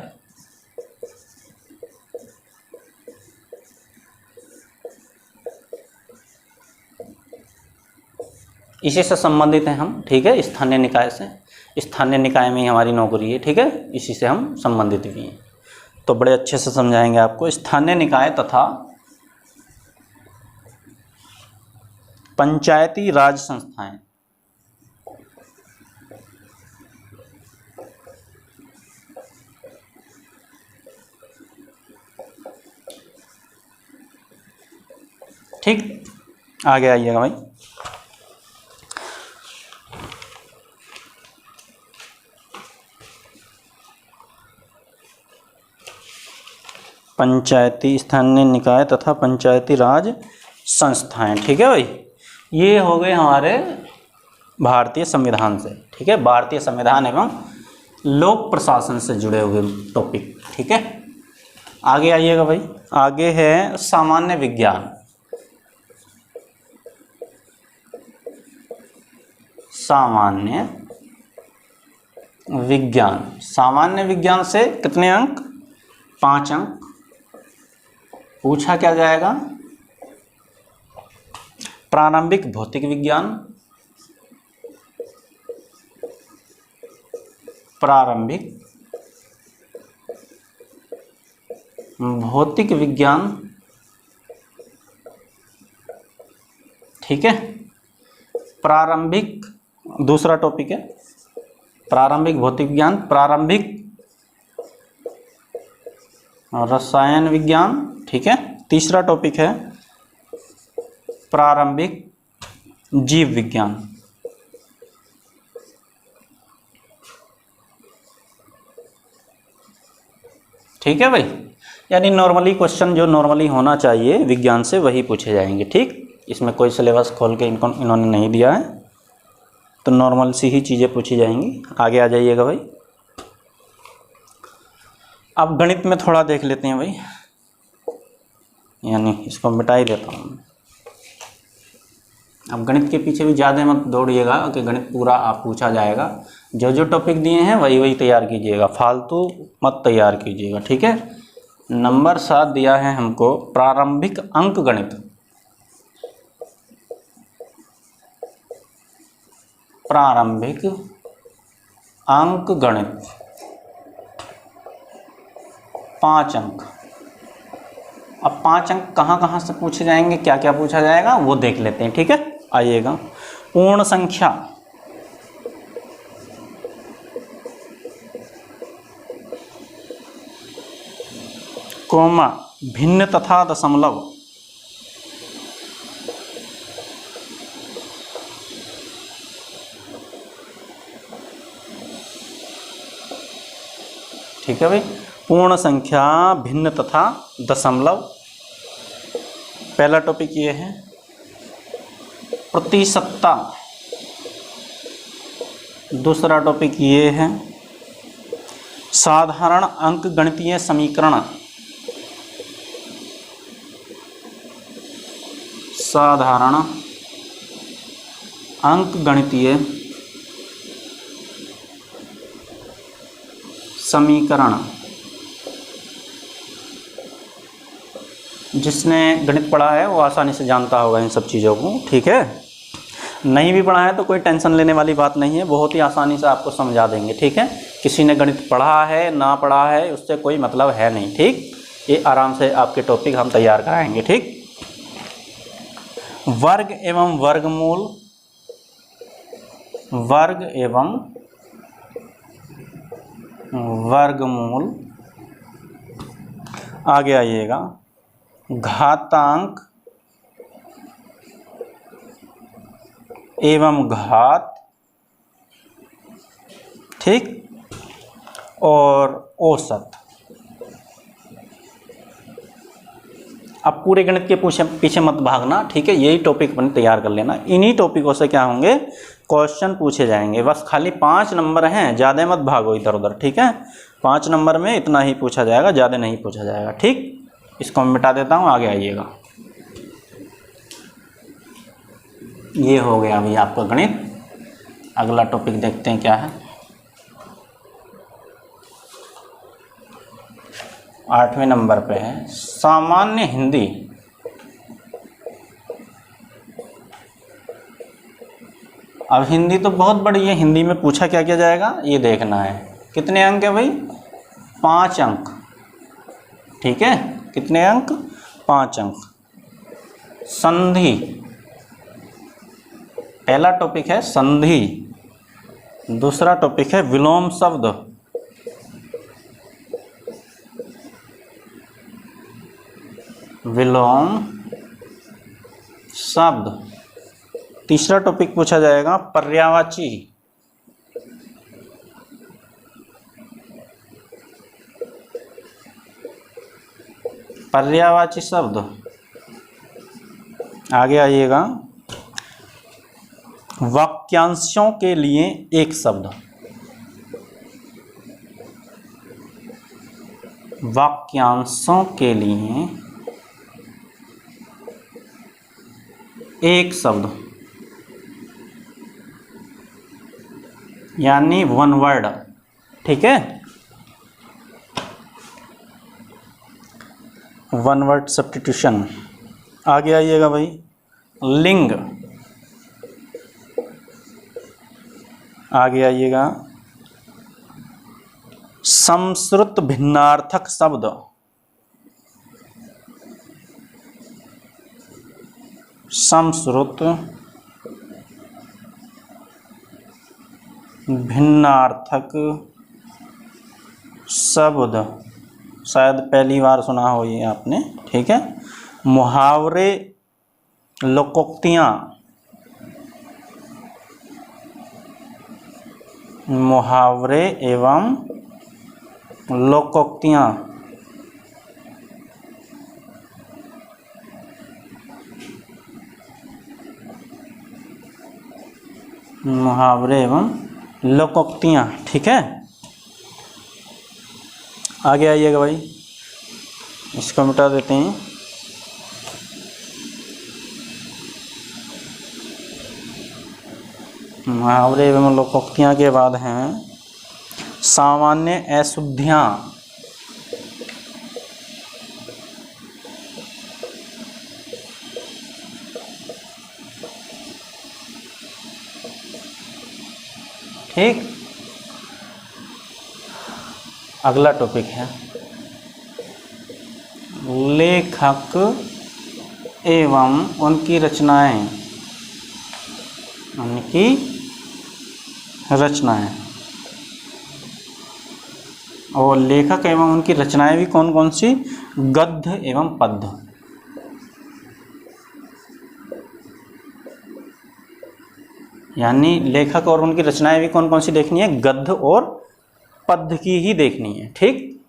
इसी से संबंधित हैं हम। ठीक है, स्थानीय निकाय से, स्थानीय निकाय में ही हमारी नौकरी है। ठीक है, इसी से हम संबंधित भी हैं, तो बड़े अच्छे से समझाएंगे आपको। स्थानीय निकाय तथा पंचायती राज संस्थाएं। ठीक, आगे आइएगा भाई। पंचायती, स्थानीय निकाय तथा पंचायती राज संस्थाएं। ठीक है भाई, ये हो गए हमारे भारतीय संविधान से। ठीक है, भारतीय संविधान एवं लोक प्रशासन से जुड़े हुए टॉपिक। ठीक है, आगे आइएगा भाई। आगे है सामान्य विज्ञान। सामान्य विज्ञान। सामान्य विज्ञान से कितने अंक? 5 अंक। पूछा क्या जाएगा? प्रारंभिक भौतिक विज्ञान। प्रारंभिक भौतिक विज्ञान, ठीक है। प्रारंभिक, दूसरा टॉपिक है प्रारंभिक भौतिक विज्ञान। प्रारंभिक रसायन विज्ञान, ठीक है। तीसरा टॉपिक है प्रारंभिक जीव विज्ञान। ठीक है भाई, यानी नॉर्मली क्वेश्चन जो नॉर्मली होना चाहिए विज्ञान से वही पूछे जाएंगे, ठीक। इसमें कोई सिलेबस खोल के इन्होंने नहीं दिया है, तो नॉर्मल सी ही चीज़ें पूछी जाएंगी। आगे आ जाइएगा भाई। अब गणित में थोड़ा देख लेते हैं भाई, यानी इसको मिटा ही देता हूँ। अब गणित के पीछे भी ज़्यादा मत दौड़िएगा कि गणित पूरा आप पूछा जाएगा। जो जो टॉपिक दिए हैं वही वही तैयार कीजिएगा, फालतू मत तैयार कीजिएगा, ठीक है। नंबर 7 दिया है हमको प्रारंभिक अंक गणित। प्रारंभिक अंक गणित 5 अंक। अब 5 अंक कहाँ कहाँ से पूछे जाएंगे, क्या क्या पूछा जाएगा वो देख लेते हैं, ठीक है। आइएगा, पूर्ण संख्या, कोमा, भिन्न तथा दशमलव, ठीक है भाई। पूर्ण संख्या, भिन्न तथा दशमलव, पहला टॉपिक ये है। प्रतिशतता, दूसरा टॉपिक ये है। साधारण अंक गणितीय समीकरण, साधारण अंक गणितीय समीकरण। जिसने गणित पढ़ा है वो आसानी से जानता होगा इन सब चीज़ों को, ठीक है। नहीं भी पढ़ा है तो कोई टेंशन लेने वाली बात नहीं है, बहुत ही आसानी से आपको समझा देंगे, ठीक है। किसी ने गणित पढ़ा है ना पढ़ा है उससे कोई मतलब है नहीं, ठीक। ये आराम से आपके टॉपिक हम तैयार कराएंगे, ठीक। वर्ग एवं वर्गमूल, वर्ग एवं वर्गमूल। आगे आइएगा, घातांक एवं घात, ठीक, और औसत। अब पूरे गणित के पीछे मत भागना, ठीक है। यही टॉपिक अपन तैयार कर लेना। इन्हीं टॉपिकों से क्या होंगे, क्वेश्चन पूछे जाएंगे। बस खाली 5 नंबर हैं, ज़्यादा मत भागो इधर उधर, ठीक है। 5 नंबर में इतना ही पूछा जाएगा, ज़्यादा नहीं पूछा जाएगा, ठीक। इसको मैं मिटा देता हूँ, आगे आइएगा। ये हो गया अभी आपका गणित। अगला टॉपिक देखते हैं क्या है। 8वें नंबर पे है सामान्य हिंदी। अब हिंदी तो बहुत बड़ी है, हिंदी में पूछा क्या क्या जाएगा ये देखना है। कितने अंक है भाई? 5 अंक, ठीक है। कितने अंक? 5 अंक। संधि, पहला टॉपिक है संधि, दूसरा टॉपिक है विलोम शब्द, विलोम शब्द। तीसरा टॉपिक पूछा जाएगा पर्यायवाची, पर्यायवाची शब्द। आगे आइएगा, वाक्यांशों के लिए एक शब्द, वाक्यांशों के लिए एक शब्द। यानी वन वर्ड, ठीक है, वन वर्ड सब्स्टिट्यूशन। आगे आइएगा भाई, लिंग। आगे आइएगा, समश्रुत भिन्नार्थक शब्द। समश्रुत भिन्नार्थक शब्द, शायद पहली बार सुना हो ये आपने, ठीक है। मुहावरे, लोकोक्तियाँ, मुहावरे एवं लोकोक्तियाँ, मुहावरे एवं लोकोक्तियाँ, ठीक है। आगे आइएगा भाई, इसको मिटा देते हैं। मुहावरे एवं लोकोक्तियाँ के बाद हैं सामान्य अशुद्धियाँ। ठीक, अगला टॉपिक है लेखक एवं उनकी रचनाएं। उनकी रचनाएं, और लेखक एवं उनकी रचनाएं भी कौन कौन सी? गद्य एवं पद्य। यानी लेखक और उनकी रचनाएं भी कौन कौन सी देखनी है? गद्य और पद्य की ही देखनी है, ठीक।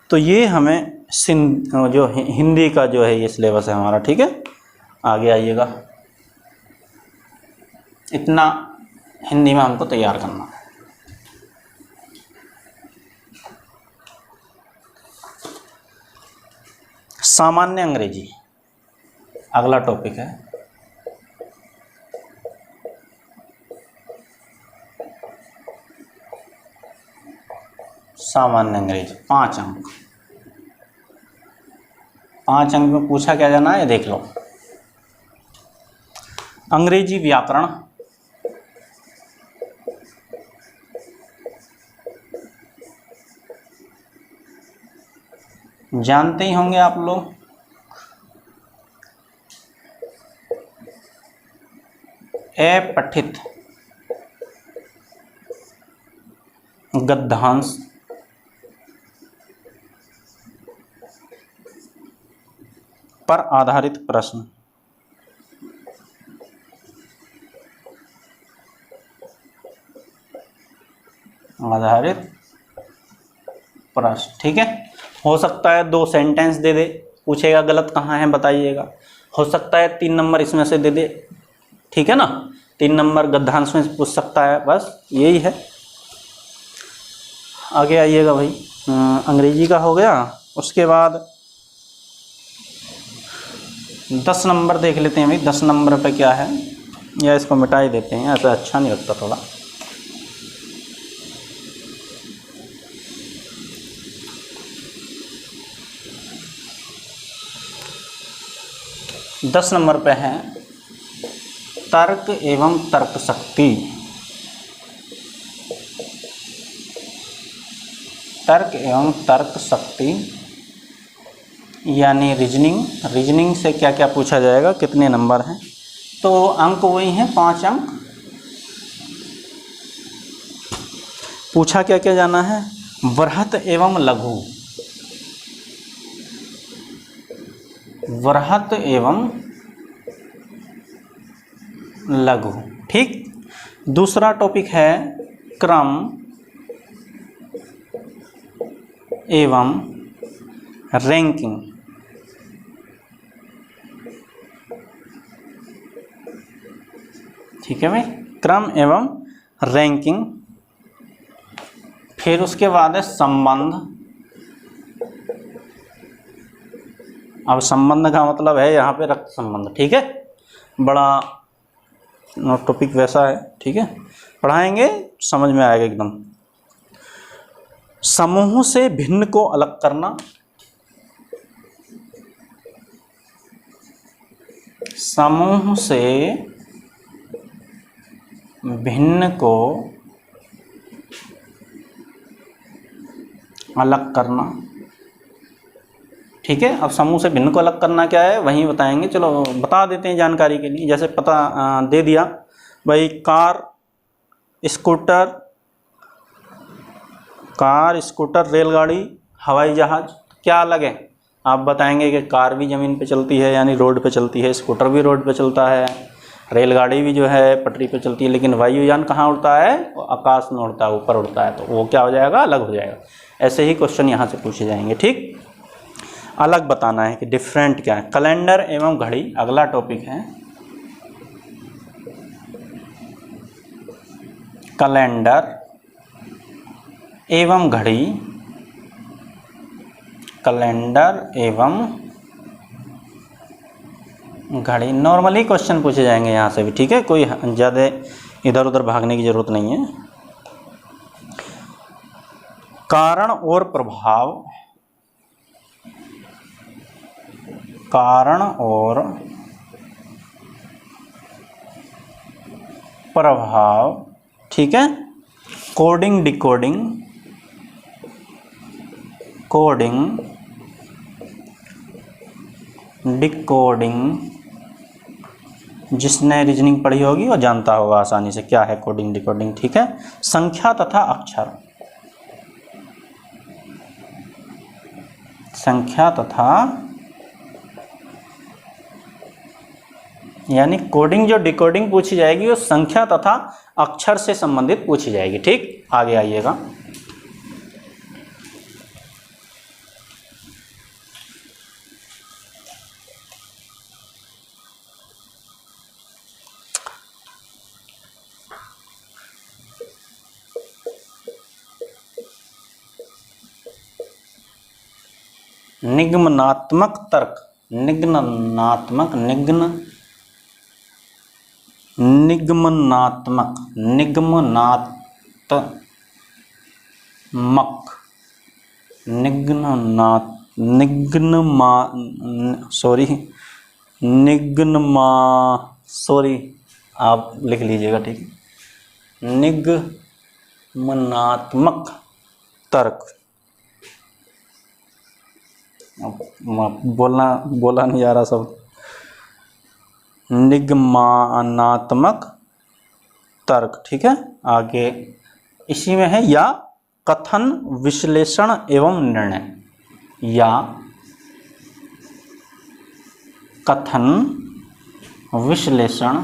तो ये हमें जो हिंदी का जो है ये सिलेबस है हमारा, ठीक है। आगे आइएगा, इतना हिंदी में हमको तैयार करना है। सामान्य अंग्रेजी अगला टॉपिक है। सामान्य अंग्रेजी 5 अंक। 5 अंक में पूछा क्या जाना है, देख लो। अंग्रेजी व्याकरण, जानते ही होंगे आप लोग। अपठित गद्यांश, पर आधारित प्रश्न, आधारित प्रश्न, ठीक है। हो सकता है 2 सेंटेंस दे दे, पूछेगा गलत कहाँ है बताइएगा। हो सकता है 3 नंबर इसमें से दे दे, ठीक है ना। 3 नंबर गद्यांश में से पूछ सकता है, बस यही है। आगे आइएगा भाई, अंग्रेजी का हो गया। उसके बाद 10 नंबर देख लेते हैं भाई। 10 नंबर पे क्या है, या इसको मिटा ही देते हैं, ऐसा अच्छा नहीं लगता थोड़ा। दस नंबर पे है तर्क एवं तर्क शक्ति। तर्क एवं तर्क शक्ति यानी रीजनिंग। रीजनिंग से क्या क्या पूछा जाएगा, कितने नंबर हैं? तो अंक वही हैं, 5 अंक। पूछा क्या क्या जाना है? बृहत एवं लघु, बृहत एवं लघु, ठीक। दूसरा टॉपिक है क्रम एवं रैंकिंग। ठीक है भाई, क्रम एवं रैंकिंग। फिर उसके बाद है संबंध। अब संबंध का मतलब है यहाँ पे रक्त संबंध, ठीक है। बड़ा टॉपिक वैसा है, ठीक है, पढ़ाएंगे समझ में आएगा एकदम। समूह से भिन्न को अलग करना, समूह से भिन्न को अलग करना, ठीक है। अब समूह से भिन्न को अलग करना क्या है वहीं बताएंगे, चलो बता देते हैं जानकारी के लिए। जैसे पता दे दिया भाई, कार स्कूटर रेलगाड़ी हवाई जहाज, क्या अलग है? आप बताएंगे कि कार भी ज़मीन पे चलती है यानी रोड पे चलती है, स्कूटर भी रोड पे चलता है, रेलगाड़ी भी जो है पटरी पे चलती है, लेकिन वायुयान कहाँ उड़ता है? वो आकाश में उड़ता है, ऊपर उड़ता है, तो वो क्या हो जाएगा? अलग हो जाएगा। ऐसे ही क्वेश्चन यहाँ से पूछे जाएंगे, ठीक। अलग बताना है कि डिफरेंट क्या है। कैलेंडर एवं घड़ी अगला टॉपिक है। कैलेंडर एवं घड़ी, कैलेंडर एवं घड़ी नॉर्मली क्वेश्चन पूछे जाएंगे यहाँ से भी, ठीक है, कोई ज़्यादा इधर उधर भागने की ज़रूरत नहीं है। कारण और प्रभाव, कारण और प्रभाव, ठीक है। कोडिंग डिकोडिंग, कोडिंग डिकोडिंग, जिसने रीजनिंग पढ़ी होगी वो जानता होगा आसानी से क्या है कोडिंग डिकोडिंग, ठीक है। संख्या तथा अक्षर, संख्या तथा यानी कोडिंग जो डिकोडिंग पूछी जाएगी वो संख्या तथा अक्षर से संबंधित पूछी जाएगी, ठीक। आगे आइएगा। निगमनात्मक तर्क, निगमनात्मक आप लिख लीजिएगा, ठीक है। निगमनात्मक तर्क, बोला नहीं जा रहा सब। निगमनात्मक तर्क, ठीक है। आगे इसी में है या कथन विश्लेषण एवं निर्णय, या कथन विश्लेषण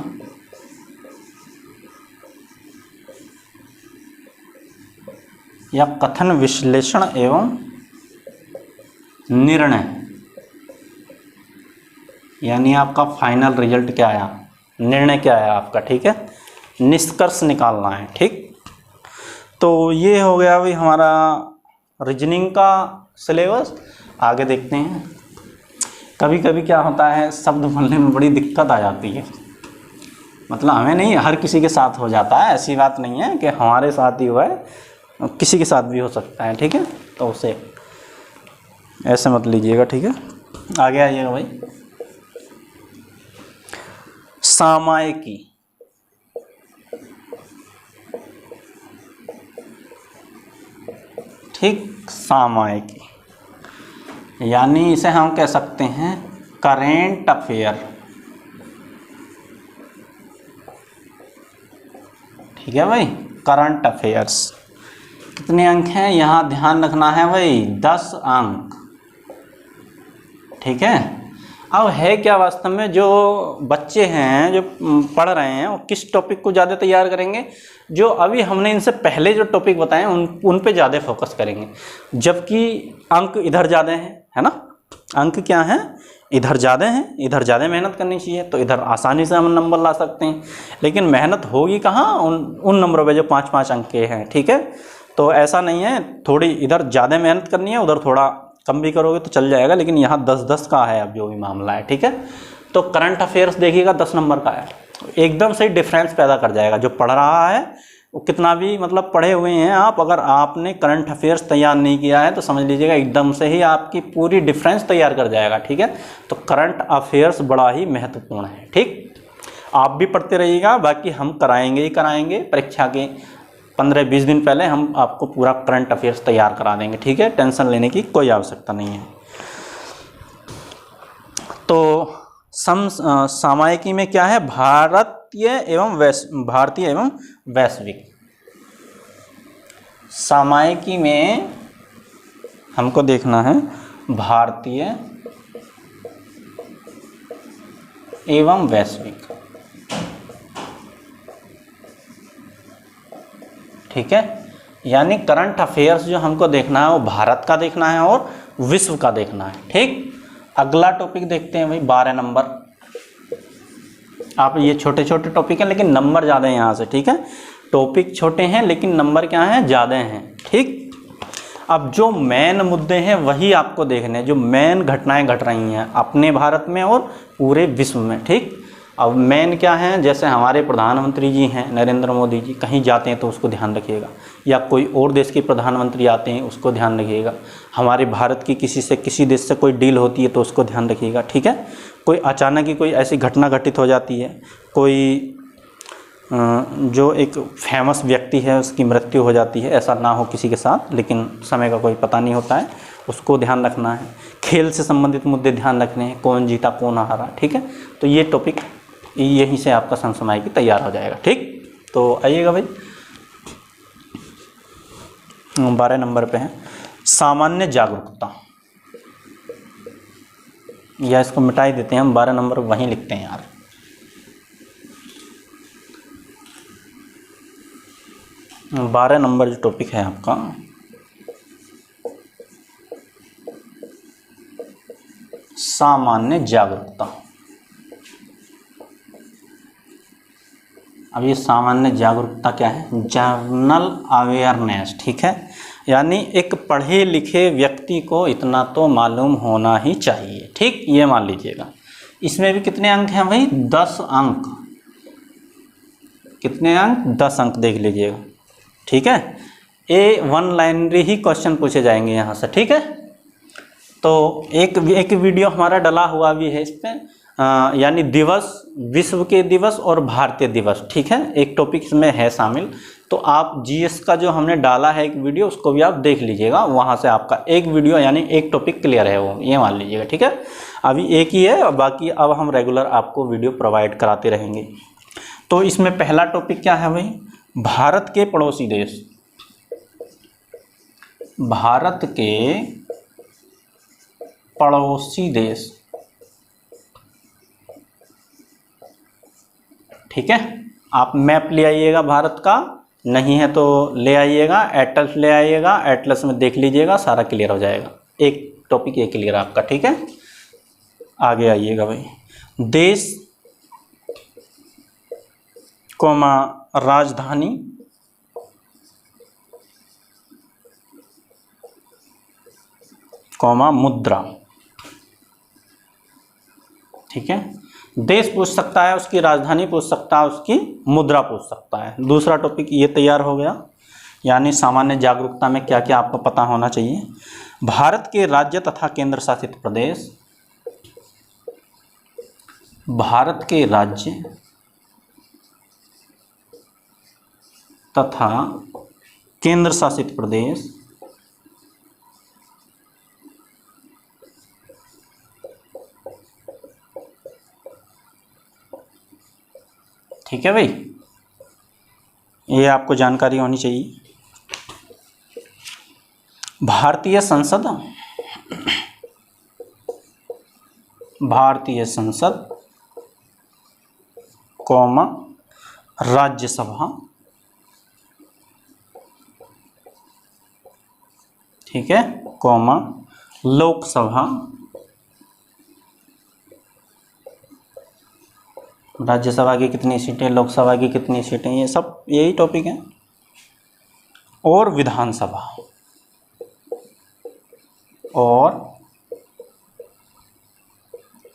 या कथन विश्लेषण एवं निर्णय, यानी आपका फाइनल रिजल्ट क्या आया, निर्णय क्या आया आपका, ठीक है, निष्कर्ष निकालना है, ठीक। तो ये हो गया भाई हमारा रीजनिंग का सिलेबस। आगे देखते हैं। कभी कभी क्या होता है, शब्द बोलने में बड़ी दिक्कत आ जाती है, मतलब हमें नहीं, हर किसी के साथ हो जाता है, ऐसी बात नहीं है कि हमारे साथ ही हुआ है, किसी के साथ भी हो सकता है, ठीक है। तो उसे ऐसे मत लीजिएगा, ठीक है। आगे आइएगा भाई। सामायिकी, ठीक, सामायिकी यानी इसे हम कह सकते हैं करेंट अफेयर, ठीक है भाई, करंट अफेयर्स। कितने अंक हैं यहाँ ध्यान रखना है भाई, 10 अंक, ठीक है। अब है क्या वास्तव में, जो बच्चे हैं जो पढ़ रहे हैं वो किस टॉपिक को ज़्यादा तैयार करेंगे, जो अभी हमने इनसे पहले जो टॉपिक बताए उन पे ज़्यादा फोकस करेंगे, जबकि अंक इधर ज़्यादा हैं, है ना। अंक क्या हैं, इधर ज़्यादा हैं, इधर ज़्यादा मेहनत करनी चाहिए, तो इधर आसानी से हम नंबर ला सकते हैं, लेकिन मेहनत होगी कहाँ, उन नंबरों पे जो 5-5 अंक के हैं, ठीक है। तो ऐसा नहीं है, थोड़ी इधर ज़्यादा मेहनत करनी है, उधर थोड़ा कम भी करोगे तो चल जाएगा, लेकिन यहाँ 10-10 का है अब जो भी मामला है, ठीक है। तो करंट अफेयर्स देखिएगा 10 नंबर का है, एकदम से डिफरेंस पैदा कर जाएगा। जो पढ़ रहा है वो कितना भी मतलब पढ़े हुए हैं आप, अगर आपने करंट अफेयर्स तैयार नहीं किया है तो समझ लीजिएगा एकदम से ही आपकी पूरी डिफरेंस तैयार कर जाएगा। ठीक है, तो करंट अफेयर्स बड़ा ही महत्वपूर्ण है। ठीक, आप भी पढ़ते रहिएगा, बाकी हम कराएंगे ही कराएंगे। परीक्षा के 15-20 दिन पहले हम आपको पूरा करंट अफेयर्स तैयार करा देंगे। ठीक है, टेंशन लेने की कोई आवश्यकता नहीं है। तो सामायिकी में क्या है, भारतीय एवं वैश्विक। सामायिकी में हमको देखना है भारतीय एवं वैश्विक। ठीक है, यानी करंट अफेयर्स जो हमको देखना है वो भारत का देखना है और विश्व का देखना है। ठीक, अगला टॉपिक देखते हैं भाई 12 नंबर। आप ये छोटे छोटे टॉपिक हैं लेकिन नंबर ज़्यादा है यहाँ से। ठीक है, टॉपिक छोटे हैं लेकिन नंबर क्या हैं, ज़्यादा हैं। ठीक, अब जो मेन मुद्दे हैं वही आपको देखने हैं, जो मेन घटनाएं घट रही हैं अपने भारत में और पूरे विश्व में। ठीक, अब मेन क्या है, जैसे हमारे प्रधानमंत्री जी हैं नरेंद्र मोदी जी, कहीं जाते हैं तो उसको ध्यान रखिएगा, या कोई और देश के प्रधानमंत्री आते हैं उसको ध्यान रखिएगा। हमारे भारत की किसी देश से कोई डील होती है तो उसको ध्यान रखिएगा। ठीक है, कोई अचानक ही कोई ऐसी घटना घटित हो जाती है, कोई जो एक फेमस व्यक्ति है उसकी मृत्यु हो जाती है, ऐसा ना हो किसी के साथ, लेकिन समय का कोई पता नहीं होता है, उसको ध्यान रखना है। खेल से संबंधित मुद्दे ध्यान रखने हैं, कौन जीता कौन हारा। ठीक है, तो ये टॉपिक यहीं से आपका समसामयिकी तैयार हो जाएगा। ठीक, तो आइएगा भाई 12 नंबर पे है सामान्य जागरूकता, या इसको मिटा ही देते हैं हम, 12 नंबर वहीं लिखते हैं यार। बारह नंबर जो टॉपिक है आपका सामान्य जागरूकता। अब ये सामान्य जागरूकता क्या है, जनरल अवेयरनेस। ठीक है, यानी एक पढ़े लिखे व्यक्ति को इतना तो मालूम होना ही चाहिए। ठीक, ये मान लीजिएगा। इसमें भी कितने अंक हैं भाई, 10 अंक। कितने अंक, 10 अंक देख लीजिएगा। ठीक है, ये 1 लाइनरी ही क्वेश्चन पूछे जाएंगे यहाँ से। ठीक है, तो एक वीडियो हमारा डला हुआ भी है इस पर, यानी दिवस, विश्व के दिवस और भारतीय दिवस। ठीक है, एक टॉपिक इसमें है शामिल, तो आप जीएस का जो हमने डाला है एक वीडियो, उसको भी आप देख लीजिएगा, वहाँ से आपका एक वीडियो यानी एक टॉपिक क्लियर है वो, ये मान लीजिएगा। ठीक है, अभी एक ही है, बाकी अब हम रेगुलर आपको वीडियो प्रोवाइड कराते रहेंगे। तो इसमें पहला टॉपिक क्या है भाई, भारत के पड़ोसी देश। भारत के पड़ोसी देश। ठीक है, आप मैप ले आइएगा भारत का, नहीं है तो ले आइएगा, एटलस ले आइएगा, एटलस में देख लीजिएगा, सारा क्लियर हो जाएगा। एक टॉपिक ये क्लियर आपका। ठीक है, आगे आइएगा भाई, देश कोमा राजधानी कोमा मुद्रा। ठीक है, देश पूछ सकता है, उसकी राजधानी पूछ सकता है, उसकी मुद्रा पूछ सकता है। दूसरा टॉपिक ये तैयार हो गया, यानी सामान्य जागरूकता में क्या क्या आपको पता होना चाहिए। भारत के राज्य तथा केंद्र शासित प्रदेश। भारत के राज्य तथा केंद्र शासित प्रदेश। ठीक है भाई, ये आपको जानकारी होनी चाहिए। भारतीय संसद, भारतीय संसद कौमा राज्यसभा। ठीक है, कौमा लोकसभा। राज्यसभा की कितनी सीटें, लोकसभा की कितनी सीटें, ये सब यही टॉपिक है। और विधानसभा, और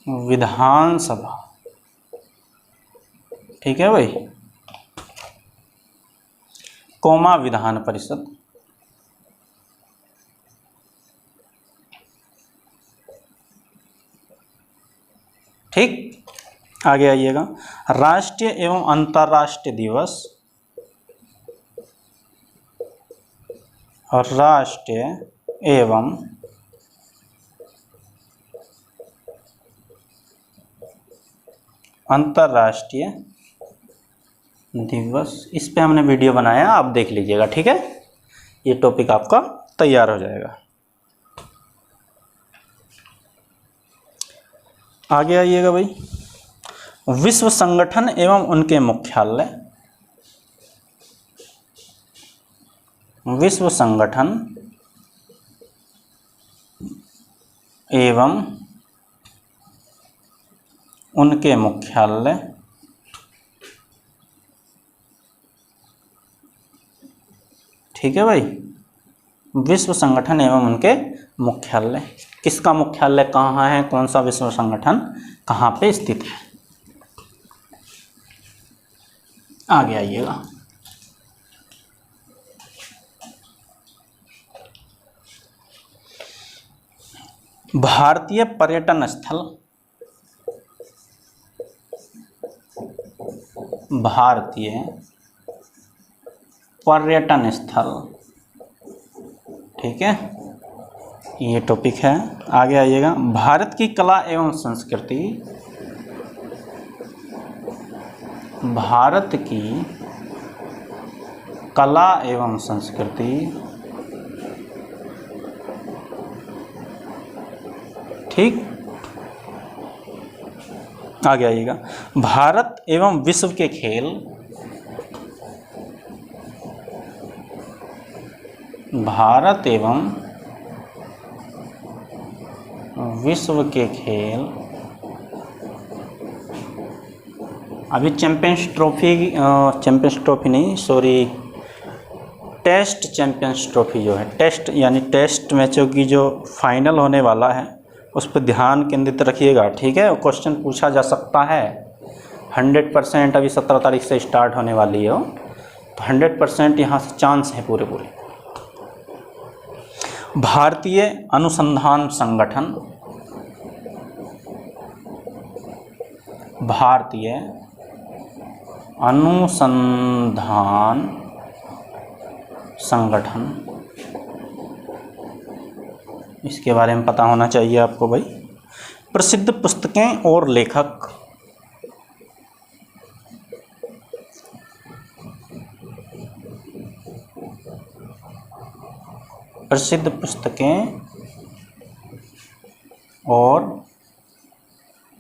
विधानसभा। ठीक है भाई, कोमा विधान परिषद। ठीक, आगे आइएगा, राष्ट्रीय एवं अंतर्राष्ट्रीय दिवस और राष्ट्रीय एवं अंतर्राष्ट्रीय दिवस, इस पे हमने वीडियो बनाया, आप देख लीजिएगा। ठीक है, ये टॉपिक आपका तैयार हो जाएगा। आगे आइएगा भाई, विश्व संगठन एवं उनके मुख्यालय। विश्व संगठन एवं उनके मुख्यालय। ठीक है भाई, विश्व संगठन एवं उनके मुख्यालय, किसका मुख्यालय कहाँ है, कौन सा विश्व संगठन कहाँ पे स्थित है। आगे आइएगा, भारतीय पर्यटन स्थल। भारतीय पर्यटन स्थल। ठीक है, ये टॉपिक है। आगे आइएगा, भारत की कला एवं संस्कृति। भारत की कला एवं संस्कृति। ठीक, आगे आइएगा, भारत एवं विश्व के खेल। भारत एवं विश्व के खेल। अभी चैंपियंस ट्रॉफी नहीं, सॉरी, टेस्ट चैंपियंस ट्रॉफी जो है, टेस्ट यानी टेस्ट मैचों की जो फाइनल होने वाला है, उस पर ध्यान केंद्रित रखिएगा। ठीक है, क्वेश्चन पूछा जा सकता है 100%। अभी 17 तारीख से स्टार्ट होने वाली है, तो 100% यहाँ से चांस है पूरे पूरे। भारतीय अनुसंधान संगठन। भारतीय अनुसंधान संगठन, इसके बारे में पता होना चाहिए आपको भाई। प्रसिद्ध पुस्तकें और लेखक। प्रसिद्ध पुस्तकें और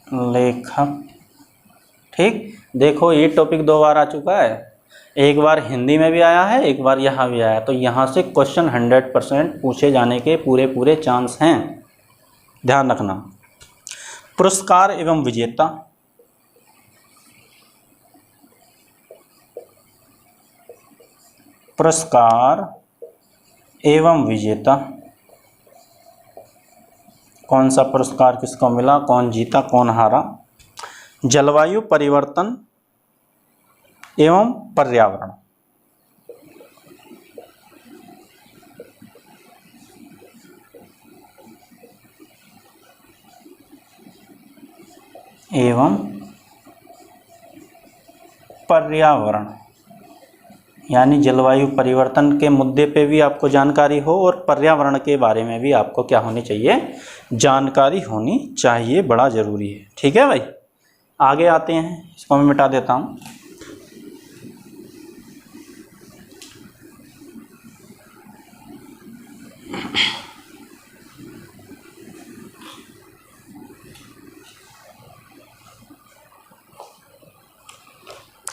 लेखक। ठीक, देखो ये टॉपिक 2 बार आ चुका है, एक बार हिंदी में भी आया है, एक बार यहाँ भी आया, तो यहाँ से क्वेश्चन 100% पूछे जाने के पूरे पूरे चांस हैं, ध्यान रखना। पुरस्कार एवं विजेता। पुरस्कार एवं विजेता, कौन सा पुरस्कार किसको मिला, कौन जीता, कौन हारा। जलवायु परिवर्तन एवं पर्यावरण। एवं पर्यावरण, यानी जलवायु परिवर्तन के मुद्दे पे भी आपको जानकारी हो और पर्यावरण के बारे में भी आपको क्या होनी चाहिए, जानकारी होनी चाहिए, बड़ा ज़रूरी है। ठीक है भाई, आगे आते हैं, इसको मैं मिटा देता हूँ।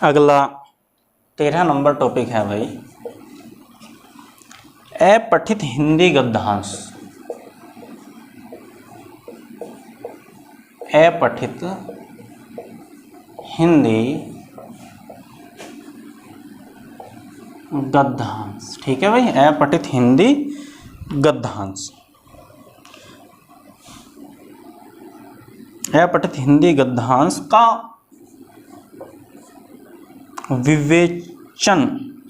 अगला 13 नंबर टॉपिक है भाई, अपठित हिंदी गद्यांश। अपठित हिंदी गद्यांश। ठीक है भाई, अपठित हिंदी गद्यांश। अपठित हिंदी गद्यांश का विवेचन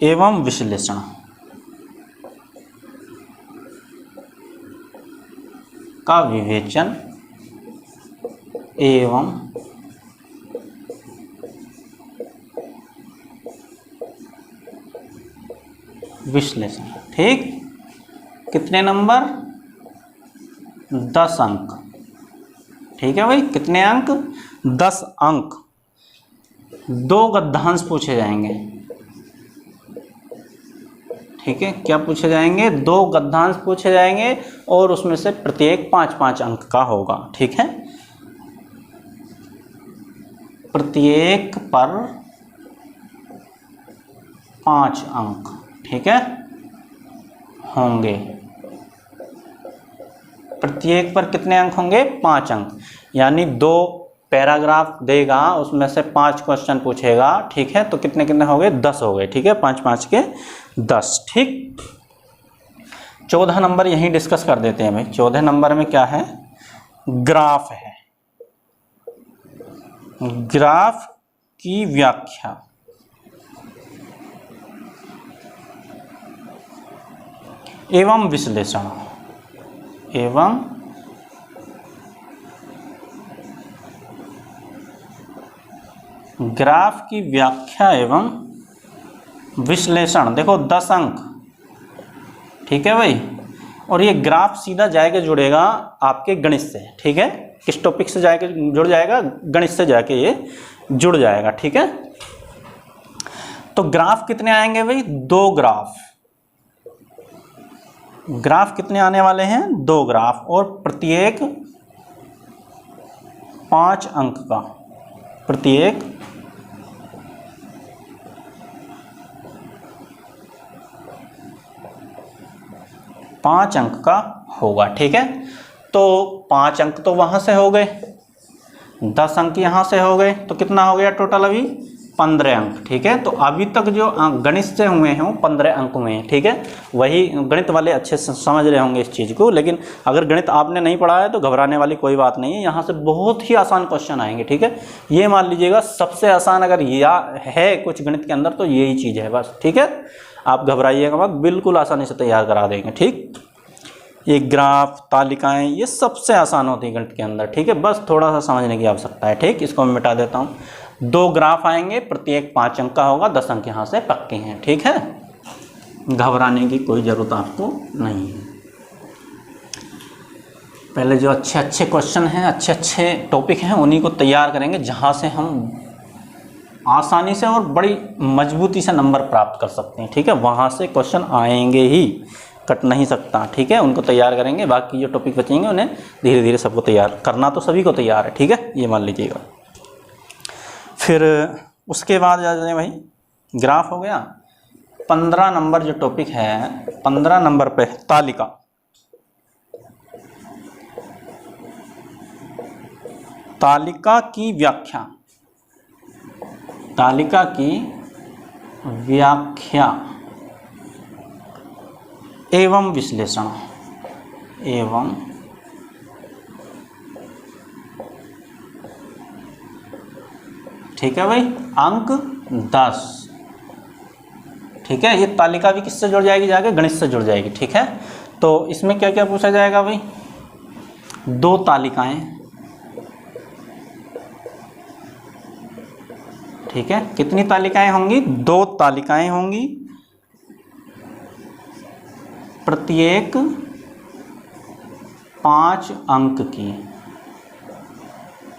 एवं विश्लेषण। का विवेचन एवं विश्लेषण। ठीक, कितने नंबर? 10 अंक। ठीक है भाई, कितने अंक? 10 अंक। 2 गद्यांश पूछे जाएंगे। ठीक है, क्या पूछे जाएंगे? 2 गद्यांश पूछे जाएंगे और उसमें से प्रत्येक 5-5 अंक का होगा। ठीक है, प्रत्येक पर 5 अंक। ठीक है, होंगे। प्रत्येक पर कितने अंक होंगे? 5 अंक। यानी 2 पैराग्राफ देगा, उसमें से 5 क्वेश्चन पूछेगा। ठीक है, तो कितने कितने हो गए? 10 हो गए। ठीक है, 5-5 के 10। ठीक, 14 नंबर यहीं डिस्कस कर देते हैं भाई। 14 नंबर में क्या है? ग्राफ है। ग्राफ की व्याख्या एवं विश्लेषण। एवं ग्राफ की व्याख्या एवं विश्लेषण। देखो 10 अंक। ठीक है भाई, और ये ग्राफ सीधा जाके जुड़ेगा आपके गणित से। ठीक है, किस टॉपिक से जाके जुड़ जाएगा? गणित से जाके ये जुड़ जाएगा। ठीक है, तो ग्राफ कितने आएंगे भाई? 2 ग्राफ। ग्राफ कितने आने वाले हैं? 2 ग्राफ, और प्रत्येक 5 अंक का। प्रत्येक 5 अंक का होगा। ठीक है, तो 5 अंक तो वहां से हो गए, 10 अंक यहां से हो गए, तो कितना हो गया टोटल? अभी 15 अंक। ठीक है, तो अभी तक जो गणित से हुए हैं वो 15 अंक हुए हैं। ठीक है, वही गणित वाले अच्छे से समझ रहे होंगे इस चीज़ को। लेकिन अगर गणित आपने नहीं पढ़ा है तो घबराने वाली कोई बात नहीं है, यहाँ से बहुत ही आसान क्वेश्चन आएंगे। ठीक है, ये मान लीजिएगा सबसे आसान अगर या है कुछ गणित के अंदर तो यही चीज़ है बस। ठीक है, आप घबराइएगा मत, बिल्कुल आसानी से तैयार करा देंगे। ठीक, ये ग्राफ, तालिकाएं, ये सबसे आसान होती है गणित के अंदर। ठीक है, बस थोड़ा सा समझने की आवश्यकता है। ठीक, इसको मैं मिटा देता हूँ। 2 ग्राफ आएंगे, प्रत्येक 5 अंक का होगा, 10 अंक यहाँ से पक्के हैं। ठीक है, घबराने की कोई ज़रूरत आपको नहीं है। पहले जो अच्छे अच्छे क्वेश्चन हैं, अच्छे अच्छे टॉपिक हैं, उन्हीं को तैयार करेंगे, जहाँ से हम आसानी से और बड़ी मजबूती से नंबर प्राप्त कर सकते हैं। ठीक है, वहाँ से क्वेश्चन आएंगे ही, कट नहीं सकता। ठीक है, उनको तैयार करेंगे, बाकी जो टॉपिक बचेंगे उन्हें धीरे धीरे सबको तैयार करना, तो सभी को तैयार है। ठीक है, ये मान लीजिएगा। फिर उसके बाद आ जाए भाई, ग्राफ हो गया। 15 नंबर जो टॉपिक है, 15 नंबर पे तालिका। तालिका की व्याख्या। तालिका की व्याख्या एवं विश्लेषण। एवं ठीक है भाई, अंक 10। ठीक है, ये तालिका भी किससे जुड़ जाएगी? जाके गणित से जुड़ जाएगी। ठीक है, तो इसमें क्या क्या पूछा जाएगा भाई? 2 तालिकाएं। ठीक है, कितनी तालिकाएं होंगी? 2 तालिकाएं होंगी, प्रत्येक 5 अंक की।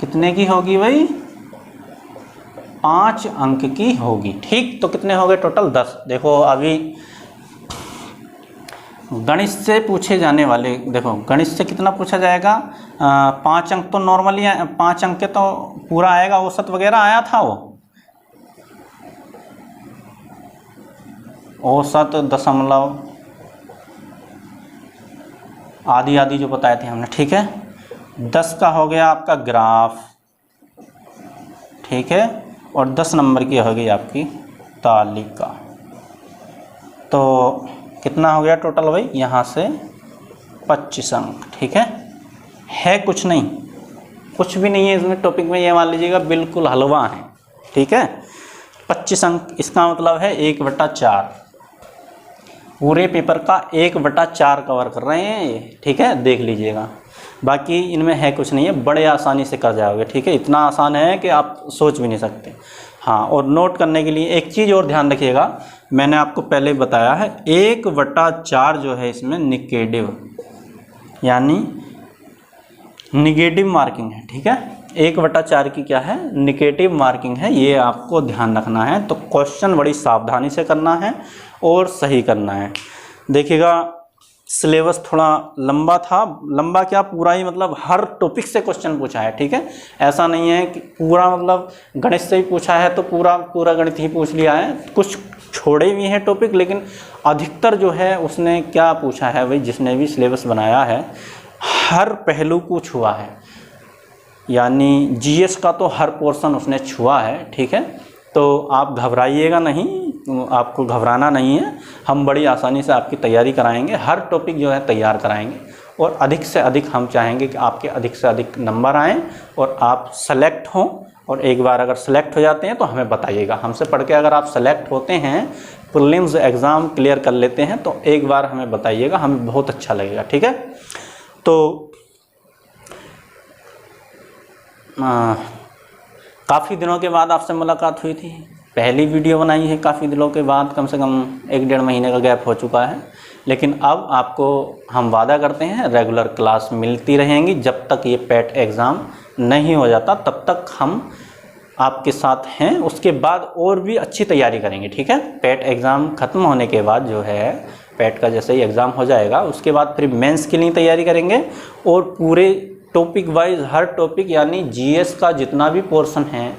कितने की होगी भाई? 5 अंक की होगी। ठीक, तो कितने हो गए टोटल? 10। देखो अभी गणित से पूछे जाने वाले, देखो गणित से कितना पूछा जाएगा? 5 अंक तो नॉर्मली 5 अंक के तो पूरा आएगा, औसत वगैरह आया था, वो औसत, दशमलव, आदि आदि जो बताए थे हमने। ठीक है, 10 का हो गया आपका ग्राफ। ठीक है, और 10 नंबर की होगी आपकी तालिका। तो कितना हो गया टोटल भाई? यहाँ से 25 अंक। ठीक है कुछ नहीं, कुछ भी नहीं है इसमें टॉपिक में, ये मान लीजिएगा बिल्कुल हलवा है। ठीक है, 25 अंक, इसका मतलब है 1/4, पूरे पेपर का 1/4 कवर कर रहे हैं ये, ठीक है, देख लीजिएगा। बाकी इनमें है कुछ नहीं है, बड़े आसानी से कर जाओगे, ठीक है, इतना आसान है कि आप सोच भी नहीं सकते। हाँ, और नोट करने के लिए एक चीज़ और ध्यान रखिएगा, मैंने आपको पहले बताया है 1/4 जो है इसमें निगेटिव यानी निगेटिव मार्किंग है, ठीक है। 1/4 की क्या है, निगेटिव मार्किंग है, ये आपको ध्यान रखना है। तो क्वेश्चन बड़ी सावधानी से करना है और सही करना है। देखिएगा सिलेबस थोड़ा लंबा था, लंबा क्या पूरा ही मतलब हर टॉपिक से क्वेश्चन पूछा है, ठीक है। ऐसा नहीं है कि पूरा मतलब गणित से ही पूछा है तो पूरा गणित ही पूछ लिया है, कुछ छोड़े भी हैं टॉपिक, लेकिन अधिकतर जो है उसने क्या पूछा है भाई, जिसने भी सिलेबस बनाया है हर पहलू को छुआ है, यानी जीएस का तो हर पोर्शन उसने छुआ है, ठीक है। तो आप घबराइएगा नहीं, आपको घबराना नहीं है, हम बड़ी आसानी से आपकी तैयारी कराएंगे, हर टॉपिक जो है तैयार कराएंगे, और अधिक से अधिक हम चाहेंगे कि आपके अधिक से अधिक नंबर आएँ और आप सेलेक्ट हों। और एक बार अगर सेलेक्ट हो जाते हैं तो हमें बताइएगा, हमसे पढ़ के अगर आप सेलेक्ट होते हैं, प्रीलिम्स एग्ज़ाम क्लियर कर लेते हैं तो एक बार हमें बताइएगा, हमें बहुत अच्छा लगेगा, ठीक है। तो काफ़ी दिनों के बाद आपसे मुलाकात हुई थी, पहली वीडियो बनाई है काफ़ी दिनों के बाद, कम से कम 1-1.5 महीने का गैप हो चुका है, लेकिन अब आपको हम वादा करते हैं रेगुलर क्लास मिलती रहेंगी। जब तक ये पैट एग्ज़ाम नहीं हो जाता तब तक हम आपके साथ हैं, उसके बाद और भी अच्छी तैयारी करेंगे, ठीक है। पैट एग्ज़ाम ख़त्म होने के बाद जो है, पैट का जैसे ही एग्ज़ाम हो जाएगा उसके बाद फिर मेंस के लिए तैयारी करेंगे, और पूरे टॉपिक वाइज हर टॉपिक यानी जीएस का जितना भी पोर्शन है,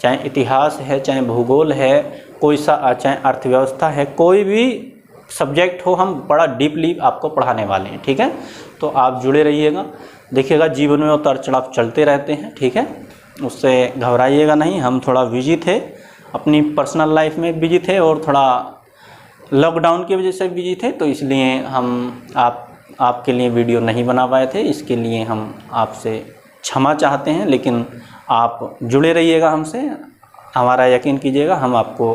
चाहे इतिहास है, चाहे भूगोल है, कोई सा चाहे अर्थव्यवस्था है, कोई भी सब्जेक्ट हो, हम बड़ा डीपली आपको पढ़ाने वाले हैं, ठीक है। तो आप जुड़े रहिएगा, देखिएगा जीवन में उतार चढ़ाव चलते रहते हैं, ठीक है, उससे घबराइएगा नहीं। हम थोड़ा बिजी थे, अपनी पर्सनल लाइफ में बिजी थे, और थोड़ा लॉकडाउन की वजह से बिजी थे, तो इसलिए हम आपके लिए वीडियो नहीं बना पाए थे, इसके लिए हम आपसे क्षमा चाहते हैं। लेकिन आप जुड़े रहिएगा हमसे, हमारा यकीन कीजिएगा, हम आपको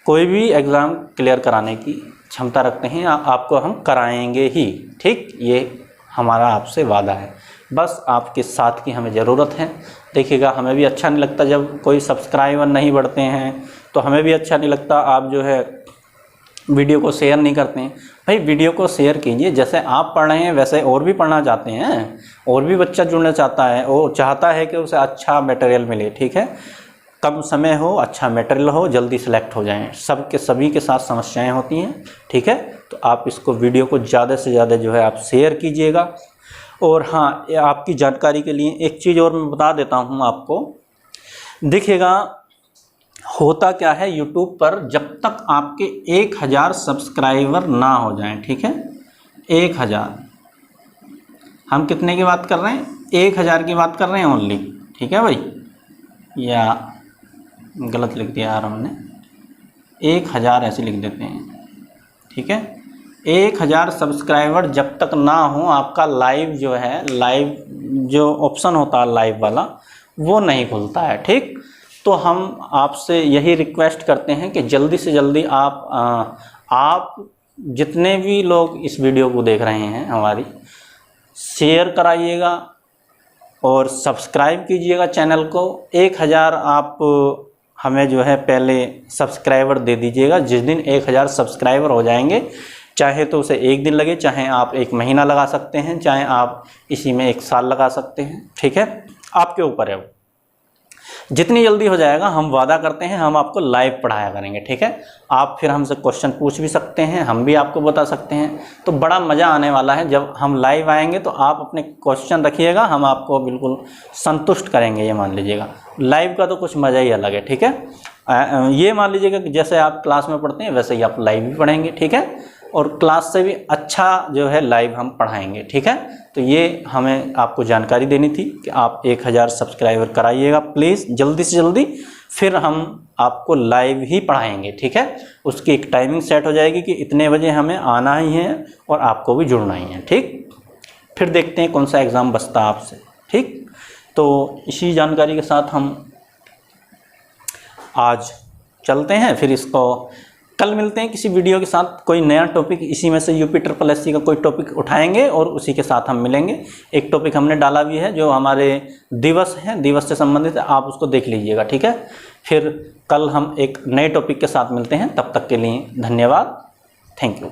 कोई भी एग्ज़ाम क्लियर कराने की क्षमता रखते हैं, आपको हम कराएंगे ही, ठीक, ये हमारा आपसे वादा है। बस आपके साथ की हमें ज़रूरत है। देखिएगा हमें भी अच्छा नहीं लगता जब कोई सब्सक्राइबर नहीं बढ़ते हैं, तो हमें भी अच्छा नहीं लगता आप जो है वीडियो को शेयर नहीं करते हैं। भाई वीडियो को शेयर कीजिए, जैसे आप पढ़ रहे हैं वैसे और भी पढ़ना चाहते हैं, और भी बच्चा जुड़ना चाहता है, और चाहता है कि उसे अच्छा मटेरियल मिले, ठीक है, कम समय हो, अच्छा मटेरियल हो, जल्दी सेलेक्ट हो जाएं। सभी के साथ समस्याएं होती हैं, ठीक है। तो आप इसको वीडियो को ज़्यादा से ज़्यादा जो है आप शेयर कीजिएगा। और हाँ, आपकी जानकारी के लिए एक चीज़ और मैं बता देता हूँ आपको। देखिएगा होता क्या है YouTube पर, जब तक आपके 1000 सब्सक्राइबर ना हो जाएं, ठीक है, 1000, हम कितने की बात कर रहे हैं, 1000 की बात कर रहे हैं ओनली, ठीक है भाई, या गलत लिख दिया यार हमने, 1000 ऐसे लिख देते हैं, ठीक है। 1000 सब्सक्राइबर जब तक ना हो, आपका लाइव जो है, लाइव जो ऑप्शन होता है लाइव वाला, वो नहीं खुलता है, ठीक। तो हम आपसे यही रिक्वेस्ट करते हैं कि जल्दी से जल्दी आप जितने भी लोग इस वीडियो को देख रहे हैं हमारी, शेयर कराइएगा और सब्सक्राइब कीजिएगा चैनल को। 1000 आप हमें जो है पहले सब्सक्राइबर दे दीजिएगा। जिस दिन 1000 सब्सक्राइबर हो जाएंगे, चाहे तो उसे एक दिन लगे, चाहे आप 1 महीना लगा सकते हैं, चाहे आप इसी में 1 साल लगा सकते हैं, ठीक है, आपके ऊपर है वो। जितनी जल्दी हो जाएगा हम वादा करते हैं हम आपको लाइव पढ़ाया करेंगे, ठीक है। आप फिर हमसे क्वेश्चन पूछ भी सकते हैं, हम भी आपको बता सकते हैं। तो बड़ा मज़ा आने वाला है जब हम लाइव आएंगे, तो आप अपने क्वेश्चन रखिएगा, हम आपको बिल्कुल संतुष्ट करेंगे। ये मान लीजिएगा लाइव का तो कुछ मज़ा ही अलग है, ठीक है। ये मान लीजिएगा कि जैसे आप क्लास में पढ़ते हैं वैसे ही आप लाइव भी पढ़ेंगे, ठीक है, और क्लास से भी अच्छा जो है लाइव हम पढ़ाएंगे, ठीक है। तो ये हमें आपको जानकारी देनी थी कि आप 1000 सब्सक्राइबर कराइएगा प्लीज़, जल्दी से जल्दी, फिर हम आपको लाइव ही पढ़ाएंगे, ठीक है। उसकी एक टाइमिंग सेट हो जाएगी कि इतने बजे हमें आना ही है और आपको भी जुड़ना ही है, ठीक। फिर देखते हैं कौन सा एग्ज़ाम बचता है आपसे, ठीक। तो इसी जानकारी के साथ हम आज चलते हैं, फिर इसको कल मिलते हैं किसी वीडियो के साथ। कोई नया टॉपिक इसी में से UPSSC का कोई टॉपिक उठाएंगे और उसी के साथ हम मिलेंगे। एक टॉपिक हमने डाला भी है जो हमारे दिवस हैं, दिवस से संबंधित है, आप उसको देख लीजिएगा, ठीक है। फिर कल हम एक नए टॉपिक के साथ मिलते हैं, तब तक के लिए धन्यवाद, थैंक यू।